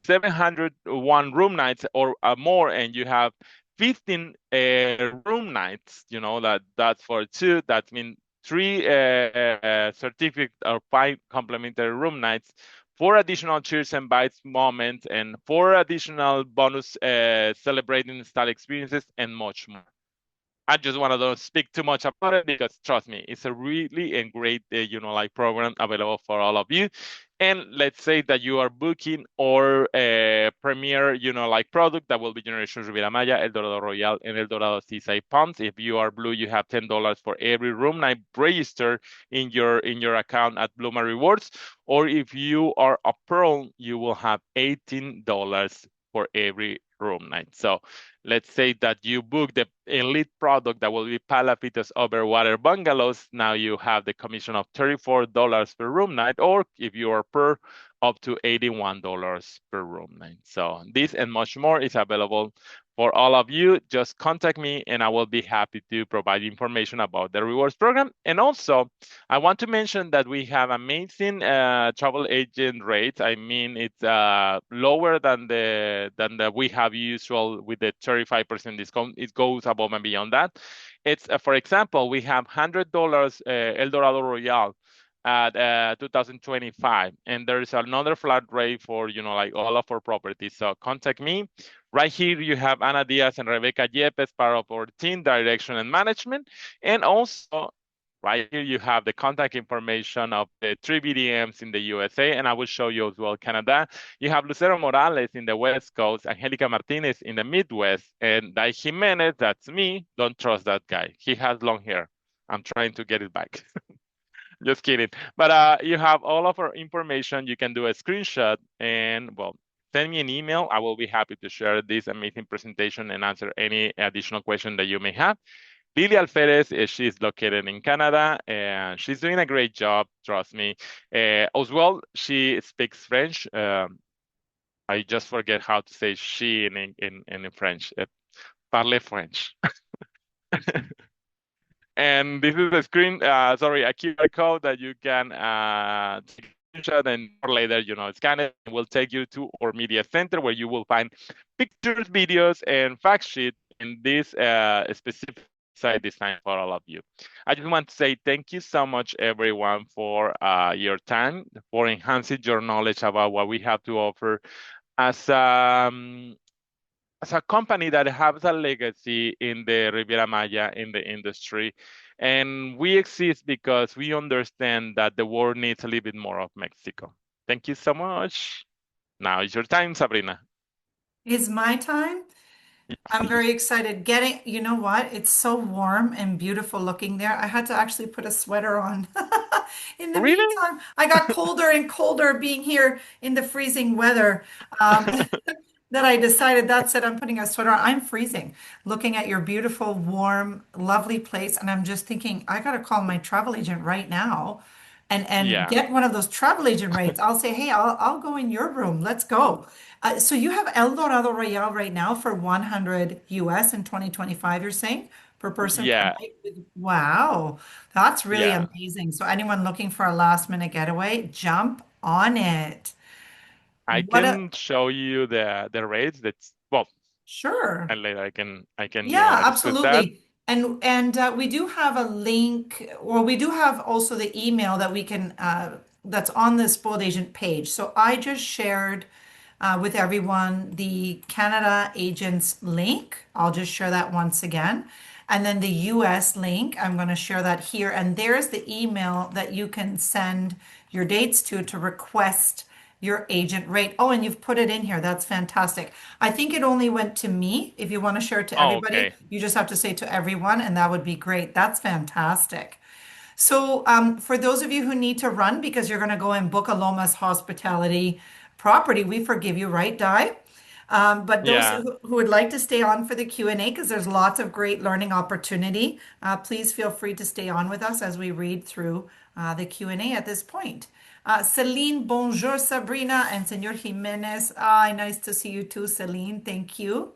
Speaker 1: 701 room nights or more, and you have 15 room nights, that's for two. That means three certificate or five complimentary room nights, four additional cheers and bites moments, and four additional bonus celebrating style experiences, and much more. I just want to don't speak too much about it because trust me, it's a really and great, program available for all of you. And let's say that you are booking or a premier, product that will be Generation Riviera Maya, El Dorado Royal, and El Dorado Seaside Palms. If you are blue, you have $10 for every room night registered in your account at Bluma Rewards. Or if you are a pearl, you will have $18 for every room night. So let's say that you book the elite product that will be Palafitos over water bungalows. Now you have the commission of $34 per room night, or if you are per, up to $81 per room night. So this and much more is available for all of you. Just contact me and I will be happy to provide information about the rewards program. And also, I want to mention that we have amazing travel agent rates. I mean, it's lower than the we have usual with the 35% discount. It goes above and beyond that. It's for example, we have $100 El Dorado Royal at 2025, and there is another flat rate for all of our properties. So contact me. Right here, you have Ana Diaz and Rebecca Yepes, part of our team, direction and management. And also, right here, you have the contact information of the three BDMs in the USA, and I will show you as well Canada. You have Lucero Morales in the West Coast, Angelica Martinez in the Midwest, and Dai Jimenez, that's me. Don't trust that guy. He has long hair. I'm trying to get it back. Just kidding. But you have all of our information. You can do a screenshot and, well, send me an email. I will be happy to share this amazing presentation and answer any additional question that you may have. Lily Alferez, she's located in Canada, and she's doing a great job, trust me. As well, she speaks French. I just forget how to say she in French. Parle French. And this is a QR code that you can take a screenshot and later, scan it. And will take you to our media center where you will find pictures, videos, and fact sheet in this specific site design for all of you. I just want to say thank you so much, everyone, for your time, for enhancing your knowledge about what we have to offer as a company that has a legacy in the Riviera Maya in the industry. And we exist because we understand that the world needs a little bit more of Mexico. Thank you so much. Now is your time, Sabrina.
Speaker 2: It's my time. I'm very excited. You know what? It's so warm and beautiful looking there. I had to actually put a sweater on. In the
Speaker 1: Really?
Speaker 2: meantime, I got colder and colder being here in the freezing weather. Um, that I decided that's it. I'm putting a sweater on. I'm freezing looking at your beautiful, warm, lovely place. And I'm just thinking, I got to call my travel agent right now and
Speaker 1: Yeah.
Speaker 2: get one of those travel agent rates. I'll say, hey, I'll go in your room. Let's go. So you have El Dorado Royale right now for 100 US in 2025, you're saying, per person per
Speaker 1: Yeah.
Speaker 2: night? Wow, that's really
Speaker 1: Yeah.
Speaker 2: amazing. So anyone looking for a last minute getaway, jump on it.
Speaker 1: I
Speaker 2: What a
Speaker 1: can show you the rates. That's well,
Speaker 2: Sure.
Speaker 1: and later I can
Speaker 2: Yeah,
Speaker 1: discuss that.
Speaker 2: absolutely. And we do have a link, or we do have also the email that we can that's on this bold agent page. So I just shared with everyone the Canada agents link. I'll just share that once again. And then the US link, I'm going to share that here. And there's the email that you can send your dates to request your agent rate. Oh, and you've put it in here. That's fantastic. I think it only went to me. If you want to share it to
Speaker 1: Oh,
Speaker 2: everybody,
Speaker 1: okay.
Speaker 2: you just have to say to everyone, and that would be great. That's fantastic. So, for those of you who need to run because you're going to go and book a Lomas hospitality property, we forgive you, right, Di? But those
Speaker 1: Yeah.
Speaker 2: who would like to stay on for the Q&A, because there's lots of great learning opportunity, please feel free to stay on with us as we read through the Q&A at this point. Celine, bonjour, Sabrina, and Senor Jimenez. Nice to see you too, Celine. Thank you.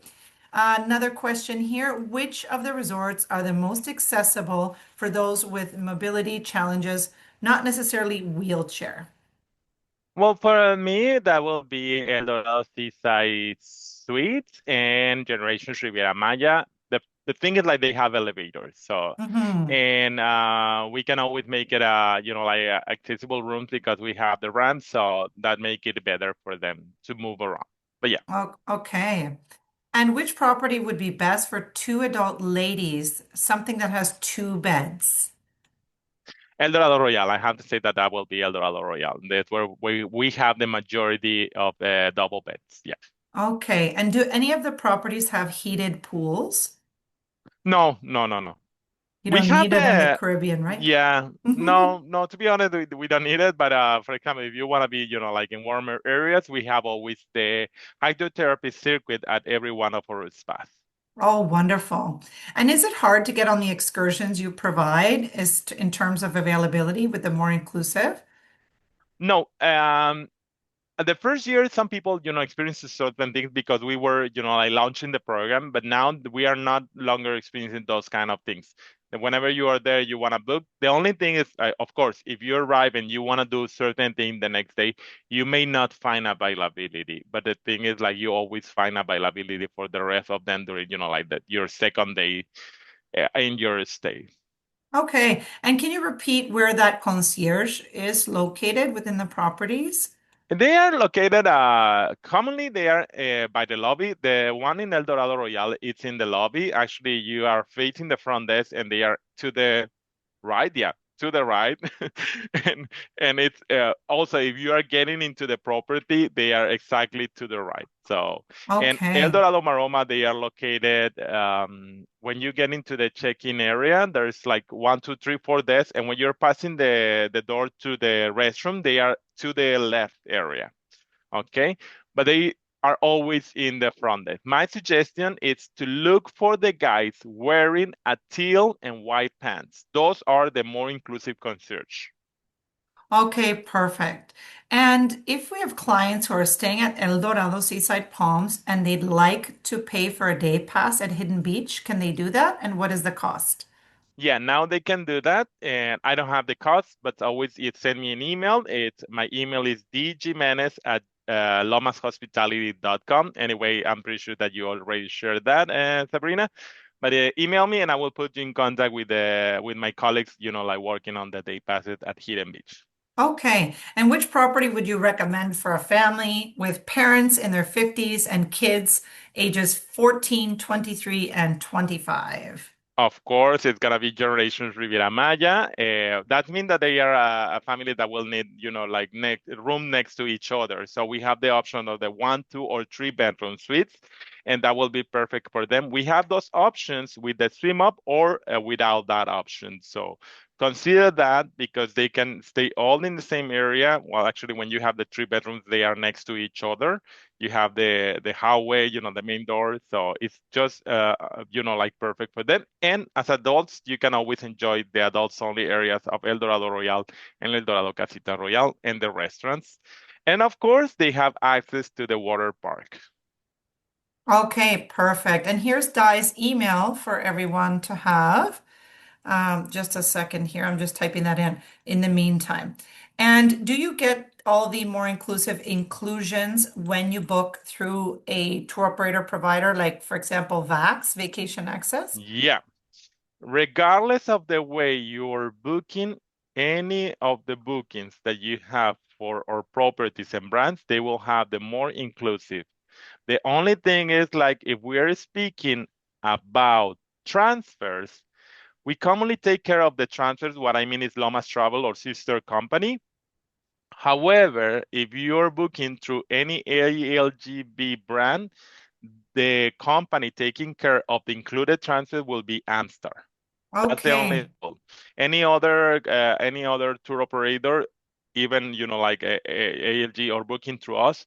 Speaker 2: Another question here. Which of the resorts are the most accessible for those with mobility challenges, not necessarily wheelchair?
Speaker 1: Well, for me, that will be El Dorado Seaside Suites and Generations Riviera Maya. The thing is like they have elevators, so
Speaker 2: Hmm.
Speaker 1: and we can always make it like accessible rooms because we have the ramp, so that make it better for them to move around. But yeah,
Speaker 2: Okay. And which property would be best for two adult ladies, something that has two beds?
Speaker 1: El Dorado Royal. I have to say that that will be El Dorado Royal. That's where we have the majority of double beds. Yeah.
Speaker 2: Okay. And do any of the properties have heated pools?
Speaker 1: No, no, no, no.
Speaker 2: You
Speaker 1: We
Speaker 2: don't
Speaker 1: have
Speaker 2: need it in the
Speaker 1: the
Speaker 2: Caribbean, right?
Speaker 1: yeah, no, to be honest, we don't need it. But for example, if you want to be, like in warmer areas, we have always the hydrotherapy circuit at every one of our spas.
Speaker 2: Oh, wonderful. And is it hard to get on the excursions you provide in terms of availability with the more inclusive?
Speaker 1: No, the first year, some people, experienced certain things because we were, like launching the program, but now we are not longer experiencing those kind of things. And whenever you are there, you want to book. The only thing is, of course, if you arrive and you want to do certain thing the next day, you may not find availability. But the thing is, like you always find availability for the rest of them during, like your second day in your stay.
Speaker 2: Okay. And can you repeat where that concierge is located within the properties?
Speaker 1: They are located, commonly they are by the lobby. The one in El Dorado Royal, it's in the lobby. Actually, you are facing the front desk and they are to the right, yeah, to the right. And it's also if you are getting into the property, they are exactly to the right. So, and El
Speaker 2: Okay.
Speaker 1: Dorado Maroma, they are located when you get into the check-in area, there's like one, two, three, four desks, and when you're passing the door to the restroom, they are to the left area. Okay, but they are always in the front desk. My suggestion is to look for the guys wearing a teal and white pants. Those are the more inclusive concierge.
Speaker 2: Okay, perfect. And if we have clients who are staying at El Dorado Seaside Palms and they'd like to pay for a day pass at Hidden Beach, can they do that? And what is the cost?
Speaker 1: Yeah, now they can do that, and I don't have the cost, but always it send me an email. My email is djimenez at lomashospitality.com. Anyway, I'm pretty sure that you already shared that, Sabrina. But email me, and I will put you in contact with my colleagues. Like working on the day passes at Hidden Beach.
Speaker 2: Okay. And which property would you recommend for a family with parents in their 50s and kids ages 14, 23, and 25?
Speaker 1: Of course, it's gonna be Generations Riviera Maya. That means that they are a family that will need, like room next to each other. So we have the option of the one, two, or three bedroom suites, and that will be perfect for them. We have those options with the swim up or without that option. So consider that because they can stay all in the same area. Well, actually, when you have the three bedrooms, they are next to each other. You have the hallway, the main door, so it's just like perfect for them. And as adults, you can always enjoy the adults only areas of El Dorado Royal and El Dorado Casita Royal and the restaurants. And of course, they have access to the water park.
Speaker 2: Okay, perfect. And here's Di's email for everyone to have. Just a second here. I'm just typing that in the meantime. And do you get all the more inclusive inclusions when you book through a tour operator provider, like, for example, VAX, Vacation Access?
Speaker 1: Yeah, regardless of the way you're booking, any of the bookings that you have for our properties and brands, they will have the more inclusive. The only thing is like if we're speaking about transfers, we commonly take care of the transfers. What I mean is Lomas Travel or sister company. However, if you're booking through any ALGB brand, the company taking care of the included transfer will be Amstar. That's the only
Speaker 2: Okay.
Speaker 1: rule. Any other tour operator, even like ALG or booking through us,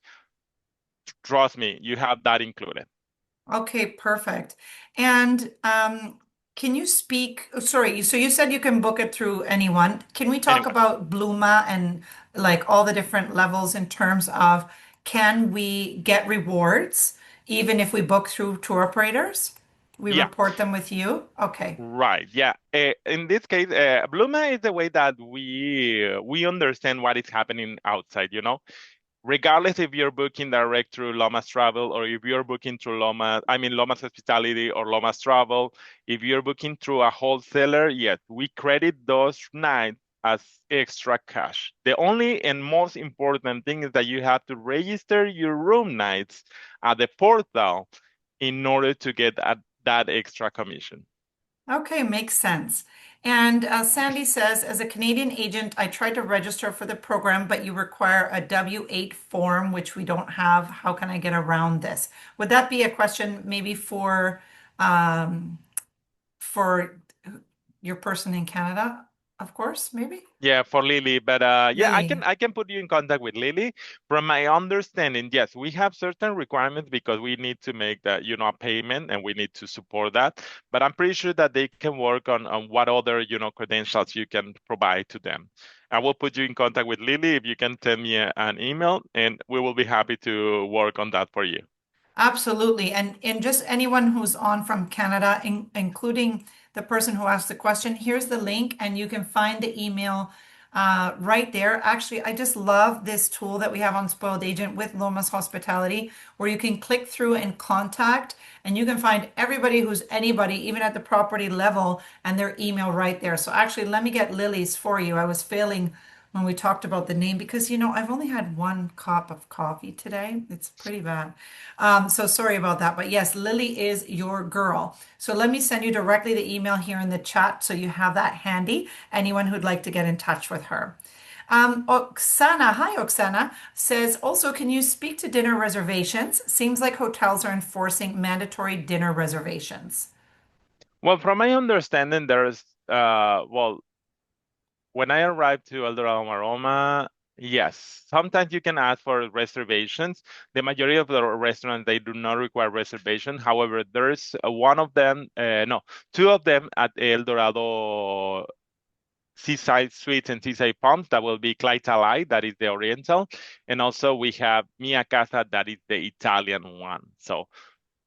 Speaker 1: trust me, you have that included.
Speaker 2: Okay, perfect. And can you speak? Sorry, so you said you can book it through anyone. Can we talk
Speaker 1: Anyone.
Speaker 2: about Bluma and like all the different levels in terms of can we get rewards even if we book through tour operators? We
Speaker 1: Yeah.
Speaker 2: report them with you? Okay.
Speaker 1: Right. Yeah. In this case, Bluma is the way that we understand what is happening outside, regardless if you're booking direct through Lomas Travel or if you're booking through Lomas Hospitality or Lomas Travel, if you're booking through a wholesaler, yes, we credit those nights as extra cash. The only and most important thing is that you have to register your room nights at the portal in order to get that extra commission.
Speaker 2: Okay, makes sense. And Sandy says, as a Canadian agent, I tried to register for the program, but you require a W-8 form, which we don't have. How can I get around this? Would that be a question maybe um, for your person in Canada, of course, maybe?
Speaker 1: Yeah, for Lily, but yeah, I can
Speaker 2: Lily.
Speaker 1: I can put you in contact with Lily. From my understanding, yes, we have certain requirements because we need to make that, a payment and we need to support that. But I'm pretty sure that they can work on what other, credentials you can provide to them. I will put you in contact with Lily if you can send me an email, and we will be happy to work on that for you.
Speaker 2: Absolutely. And just anyone who's on from Canada, including the person who asked the question, here's the link and you can find the email right there. Actually, I just love this tool that we have on Spoiled Agent with Lomas Hospitality, where you can click through and contact, and you can find everybody who's anybody, even at the property level, and their email right there. So actually, let me get Lily's for you. I was failing when we talked about the name because I've only had one cup of coffee today. It's pretty bad. So sorry about that. But yes, Lily is your girl. So let me send you directly the email here in the chat so you have that handy. Anyone who'd like to get in touch with her. Oksana, hi Oksana, says also, can you speak to dinner reservations? Seems like hotels are enforcing mandatory dinner reservations.
Speaker 1: Well, from my understanding, when I arrived to El Dorado Maroma, yes, sometimes you can ask for reservations. The majority of the restaurants, they do not require reservation. However, there's one of them, no, two of them at El Dorado Seaside Suites and Seaside Palms. That will be Clyde, that is the Oriental. And also we have Mia Casa, that is the Italian one. So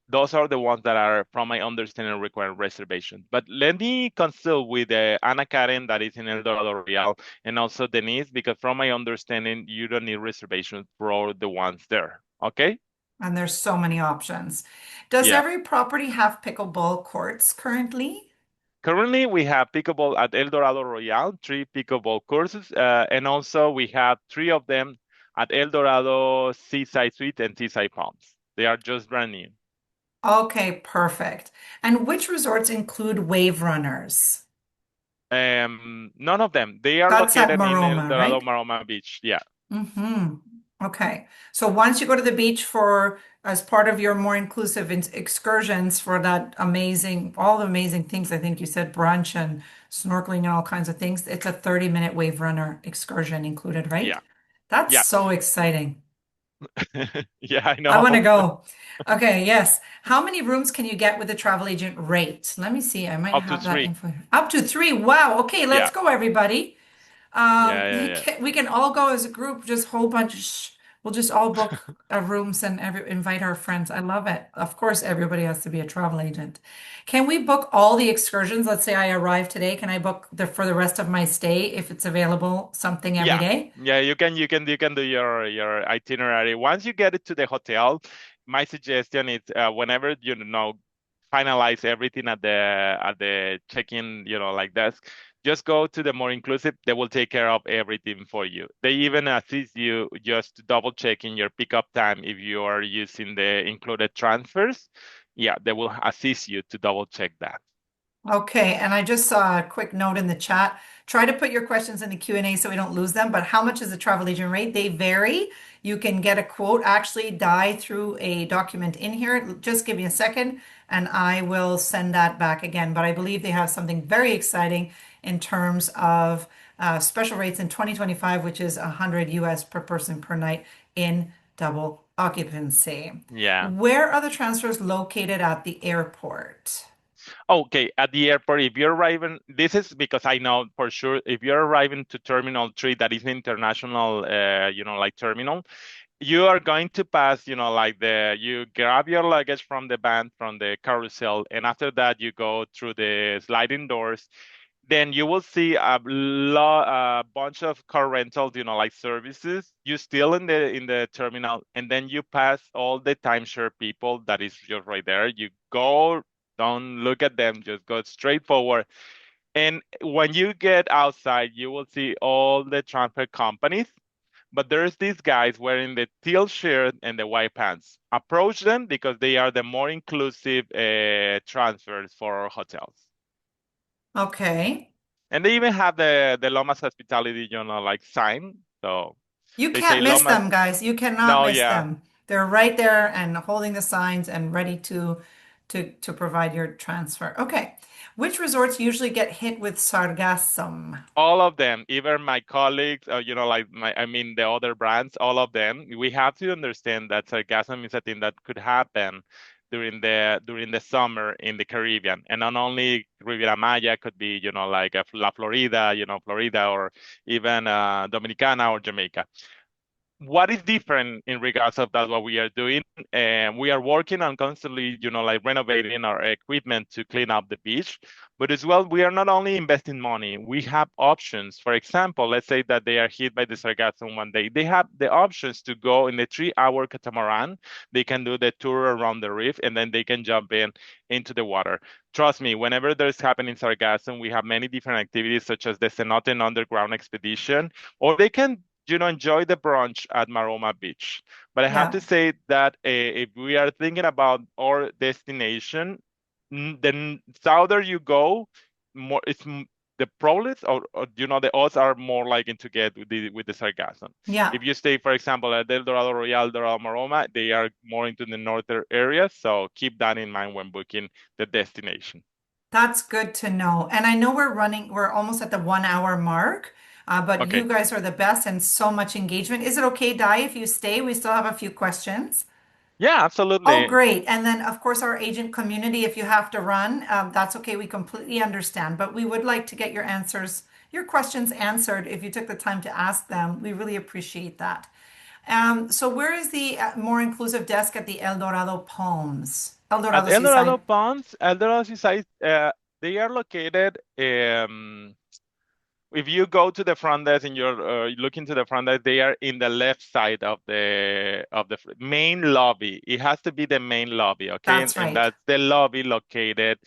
Speaker 1: those are the ones that are, from my understanding, require reservation. But let me consult with Anna Karen, that is in El Dorado Real, and also Denise, because from my understanding, you don't need reservations for the ones there. Okay?
Speaker 2: And there's so many options. Does
Speaker 1: Yeah.
Speaker 2: every property have pickleball courts currently?
Speaker 1: Currently, we have pickleball at El Dorado Royal, three pickleball courses, and also we have three of them at El Dorado Seaside Suite and Seaside Palms. They are just brand new.
Speaker 2: Okay, perfect. And which resorts include wave runners?
Speaker 1: None of them. They are
Speaker 2: That's at
Speaker 1: located in El
Speaker 2: Maroma,
Speaker 1: Dorado
Speaker 2: right?
Speaker 1: Maroma Beach. Yeah.
Speaker 2: Mm-hmm. Okay. So once you go to the beach for as part of your more inclusive excursions for that amazing, all the amazing things, I think you said brunch and snorkeling and all kinds of things, it's a 30-minute wave runner excursion included, right?
Speaker 1: Yeah.
Speaker 2: That's
Speaker 1: Yeah.
Speaker 2: so exciting.
Speaker 1: Yeah, I
Speaker 2: I
Speaker 1: know.
Speaker 2: want to go. Okay, yes. How many rooms can you get with the travel agent rate? Let me see. I might
Speaker 1: Up to
Speaker 2: have that
Speaker 1: three.
Speaker 2: info. Up to three. Wow. Okay, let's
Speaker 1: Yeah.
Speaker 2: go, everybody.
Speaker 1: Yeah, yeah, yeah.
Speaker 2: We can all go as a group, just whole bunch. We'll just all book rooms and invite our friends. I love it. Of course, everybody has to be a travel agent. Can we book all the excursions? Let's say I arrive today. Can I book for the rest of my stay if it's available, something every
Speaker 1: Yeah.
Speaker 2: day?
Speaker 1: Yeah, you can do your itinerary. Once you get it to the hotel, my suggestion is whenever finalize everything at the check-in, like desk, just go to the more inclusive. They will take care of everything for you. They even assist you just to double checking your pickup time if you are using the included transfers. Yeah, they will assist you to double check that.
Speaker 2: Okay, and I just saw a quick note in the chat. Try to put your questions in the Q&A so we don't lose them. But how much is the travel agent rate? They vary. You can get a quote, actually die through a document in here. Just give me a second and I will send that back again. But I believe they have something very exciting in terms of special rates in 2025, which is 100 US per person per night in double occupancy.
Speaker 1: Yeah.
Speaker 2: Where are the transfers located at the airport?
Speaker 1: Okay, at the airport, if you're arriving, this is because I know for sure, if you're arriving to Terminal 3, that is international, like terminal, you are going to pass, like you grab your luggage from the van, from the carousel, and after that you go through the sliding doors. Then you will see a bunch of car rentals, like services. You still in the terminal, and then you pass all the timeshare people that is just right there. You go, don't look at them, just go straight forward. And when you get outside, you will see all the transfer companies, but there's these guys wearing the teal shirt and the white pants. Approach them because they are the more inclusive transfers for our hotels.
Speaker 2: Okay.
Speaker 1: And they even have the Lomas hospitality, like sign. So
Speaker 2: You
Speaker 1: they say
Speaker 2: can't miss
Speaker 1: Lomas.
Speaker 2: them, guys. You cannot
Speaker 1: No,
Speaker 2: miss
Speaker 1: yeah,
Speaker 2: them. They're right there and holding the signs and ready to provide your transfer. Okay. Which resorts usually get hit with sargassum?
Speaker 1: all of them, even my colleagues, like I mean, the other brands, all of them. We have to understand that sargassum is a thing that could happen during the summer in the Caribbean, and not only Riviera Maya, could be, like La Florida, Florida, or even Dominicana or Jamaica. What is different in regards of that what we are doing, and we are working on constantly, like renovating our equipment to clean up the beach, but as well we are not only investing money, we have options. For example, let's say that they are hit by the sargassum one day, they have the options to go in the 3-hour catamaran. They can do the tour around the reef, and then they can jump into the water. Trust me, whenever there's happening sargassum, we have many different activities such as the cenote underground expedition, or they can, enjoy the brunch at Maroma Beach. But I have to
Speaker 2: Yeah.
Speaker 1: say that if we are thinking about our destination, the southern you go, more the probabilities, or the odds are more likely to get with the sargassum.
Speaker 2: Yeah.
Speaker 1: If you stay, for example, at Del Dorado Royal, Dorado Maroma, they are more into the northern area. So keep that in mind when booking the destination.
Speaker 2: That's good to know. And I know we're almost at the 1 hour mark, but
Speaker 1: Okay.
Speaker 2: you guys are the best and so much engagement. Is it okay, Di, if you stay? We still have a few questions.
Speaker 1: Yeah,
Speaker 2: Oh,
Speaker 1: absolutely.
Speaker 2: great. And then, of course, our agent community, if you have to run, that's okay. We completely understand. But we would like to get your answers, your questions answered if you took the time to ask them. We really appreciate that. So where is the more inclusive desk at the El Dorado Palms? El
Speaker 1: At
Speaker 2: Dorado
Speaker 1: El
Speaker 2: Seaside.
Speaker 1: Dorado Ponds, El Dorado Seaside, they are located. If you go to the front desk and you're looking to the front desk, they are in the left side of the main lobby. It has to be the main lobby, okay? And,
Speaker 2: That's
Speaker 1: and
Speaker 2: right.
Speaker 1: that's the lobby located,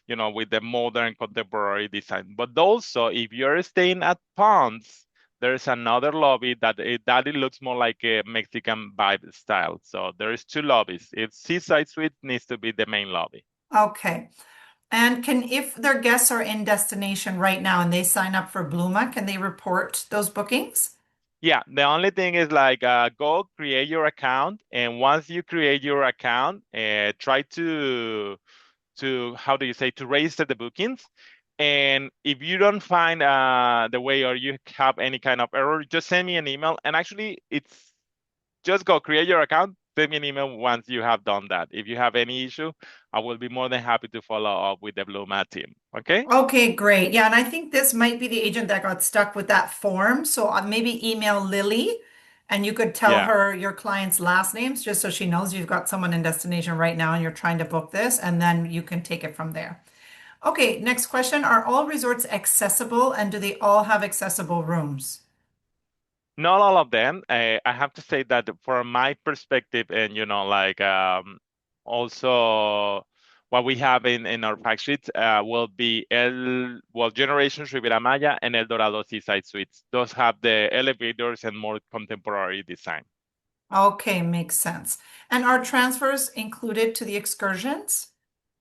Speaker 1: with the modern contemporary design. But also, if you're staying at Ponds, there's another lobby that it looks more like a Mexican vibe style. So there's two lobbies. If Seaside Suite needs to be the main lobby.
Speaker 2: Okay. And if their guests are in destination right now and they sign up for Bluma, can they report those bookings?
Speaker 1: Yeah, the only thing is like go create your account, and once you create your account, try to how do you say, to register the bookings. And if you don't find the way, or you have any kind of error, just send me an email. And actually, it's just go create your account, send me an email once you have done that. If you have any issue, I will be more than happy to follow up with the Bluma team. Okay?
Speaker 2: Okay, great. Yeah, and I think this might be the agent that got stuck with that form. So maybe email Lily and you could tell
Speaker 1: Yeah.
Speaker 2: her your client's last names just so she knows you've got someone in destination right now and you're trying to book this, and then you can take it from there. Okay, next question. Are all resorts accessible and do they all have accessible rooms?
Speaker 1: Not all of them. I have to say that from my perspective, and like also what we have in our fact sheets will be Generations Riviera Maya and El Dorado Seaside Suites. Those have the elevators and more contemporary design.
Speaker 2: Okay, makes sense. And are transfers included to the excursions?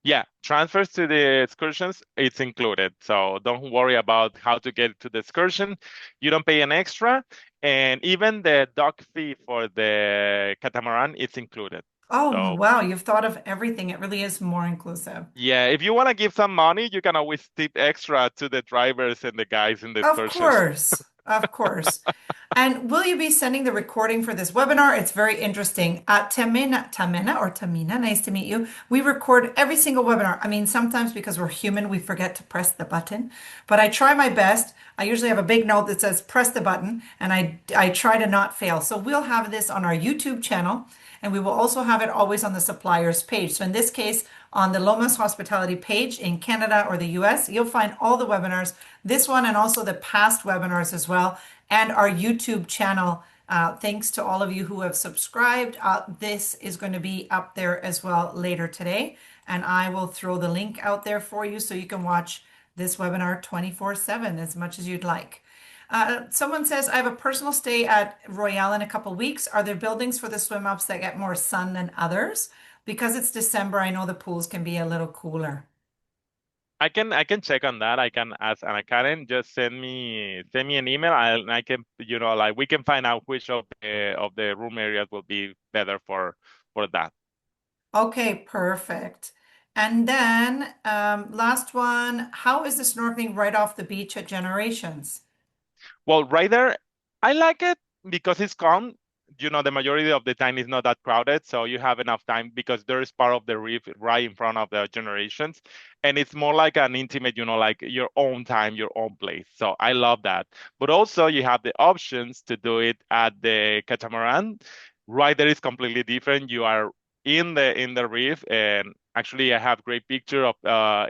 Speaker 1: Yeah, transfers to the excursions, it's included. So don't worry about how to get to the excursion. You don't pay an extra. And even the dock fee for the catamaran, it's included.
Speaker 2: Oh,
Speaker 1: So
Speaker 2: wow, you've thought of everything. It really is more inclusive.
Speaker 1: yeah, if you want to give some money, you can always tip extra to the drivers and the guys in the
Speaker 2: Of
Speaker 1: excursions.
Speaker 2: course. Of course. And will you be sending the recording for this webinar? It's very interesting. Tamina, nice to meet you. We record every single webinar. I mean, sometimes because we're human, we forget to press the button, but I try my best. I usually have a big note that says press the button, and I try to not fail. So we'll have this on our YouTube channel, and we will also have it always on the suppliers page. So in this case, on the Lomas Hospitality page in Canada or the US, you'll find all the webinars, this one and also the past webinars as well, and our YouTube channel. Thanks to all of you who have subscribed. This is going to be up there as well later today, and I will throw the link out there for you so you can watch this webinar 24/7 as much as you'd like. Someone says, I have a personal stay at Royale in a couple weeks. Are there buildings for the swim ups that get more sun than others? Because it's December, I know the pools can be a little cooler.
Speaker 1: I can check on that. I can ask Anna Karen. Just send me an email. I can like we can find out which of the room areas will be better for that.
Speaker 2: Okay, perfect. And then last one, how is the snorkeling right off the beach at Generations?
Speaker 1: Well, right there, I like it because it's calm. The majority of the time it's not that crowded, so you have enough time because there is part of the reef right in front of the generations, and it's more like an intimate, like your own time, your own place. So I love that. But also you have the options to do it at the catamaran. Right there is completely different. You are in the reef, and actually I have great picture of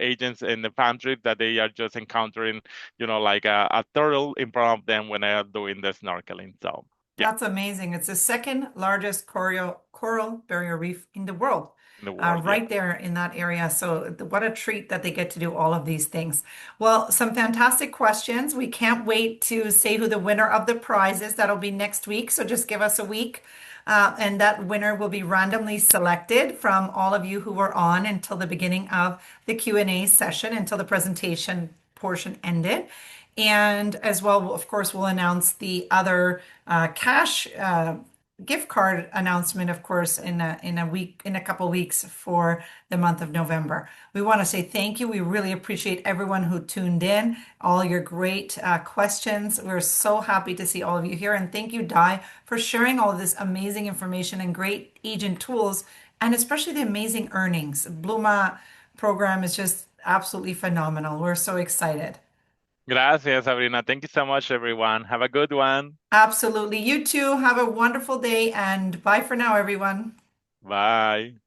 Speaker 1: agents in the farm trip that they are just encountering like a turtle in front of them when they are doing the snorkeling. So, yeah,
Speaker 2: That's amazing. It's the second largest coral barrier reef in the world,
Speaker 1: in the world, yeah.
Speaker 2: right there in that area. So, what a treat that they get to do all of these things. Well, some fantastic questions. We can't wait to say who the winner of the prize is. That'll be next week. So, just give us a week. And that winner will be randomly selected from all of you who were on until the beginning of the Q&A session, until the presentation portion ended. And as well, of course, we'll announce the other cash gift card announcement, of course, in a couple weeks for the month of November. We want to say thank you. We really appreciate everyone who tuned in, all your great questions. We're so happy to see all of you here, and thank you, Di, for sharing all of this amazing information and great agent tools, and especially the amazing earnings. Bluma program is just absolutely phenomenal. We're so excited.
Speaker 1: Gracias, Sabrina. Thank you so much, everyone. Have a good one.
Speaker 2: Absolutely. You too. Have a wonderful day and bye for now, everyone.
Speaker 1: Bye.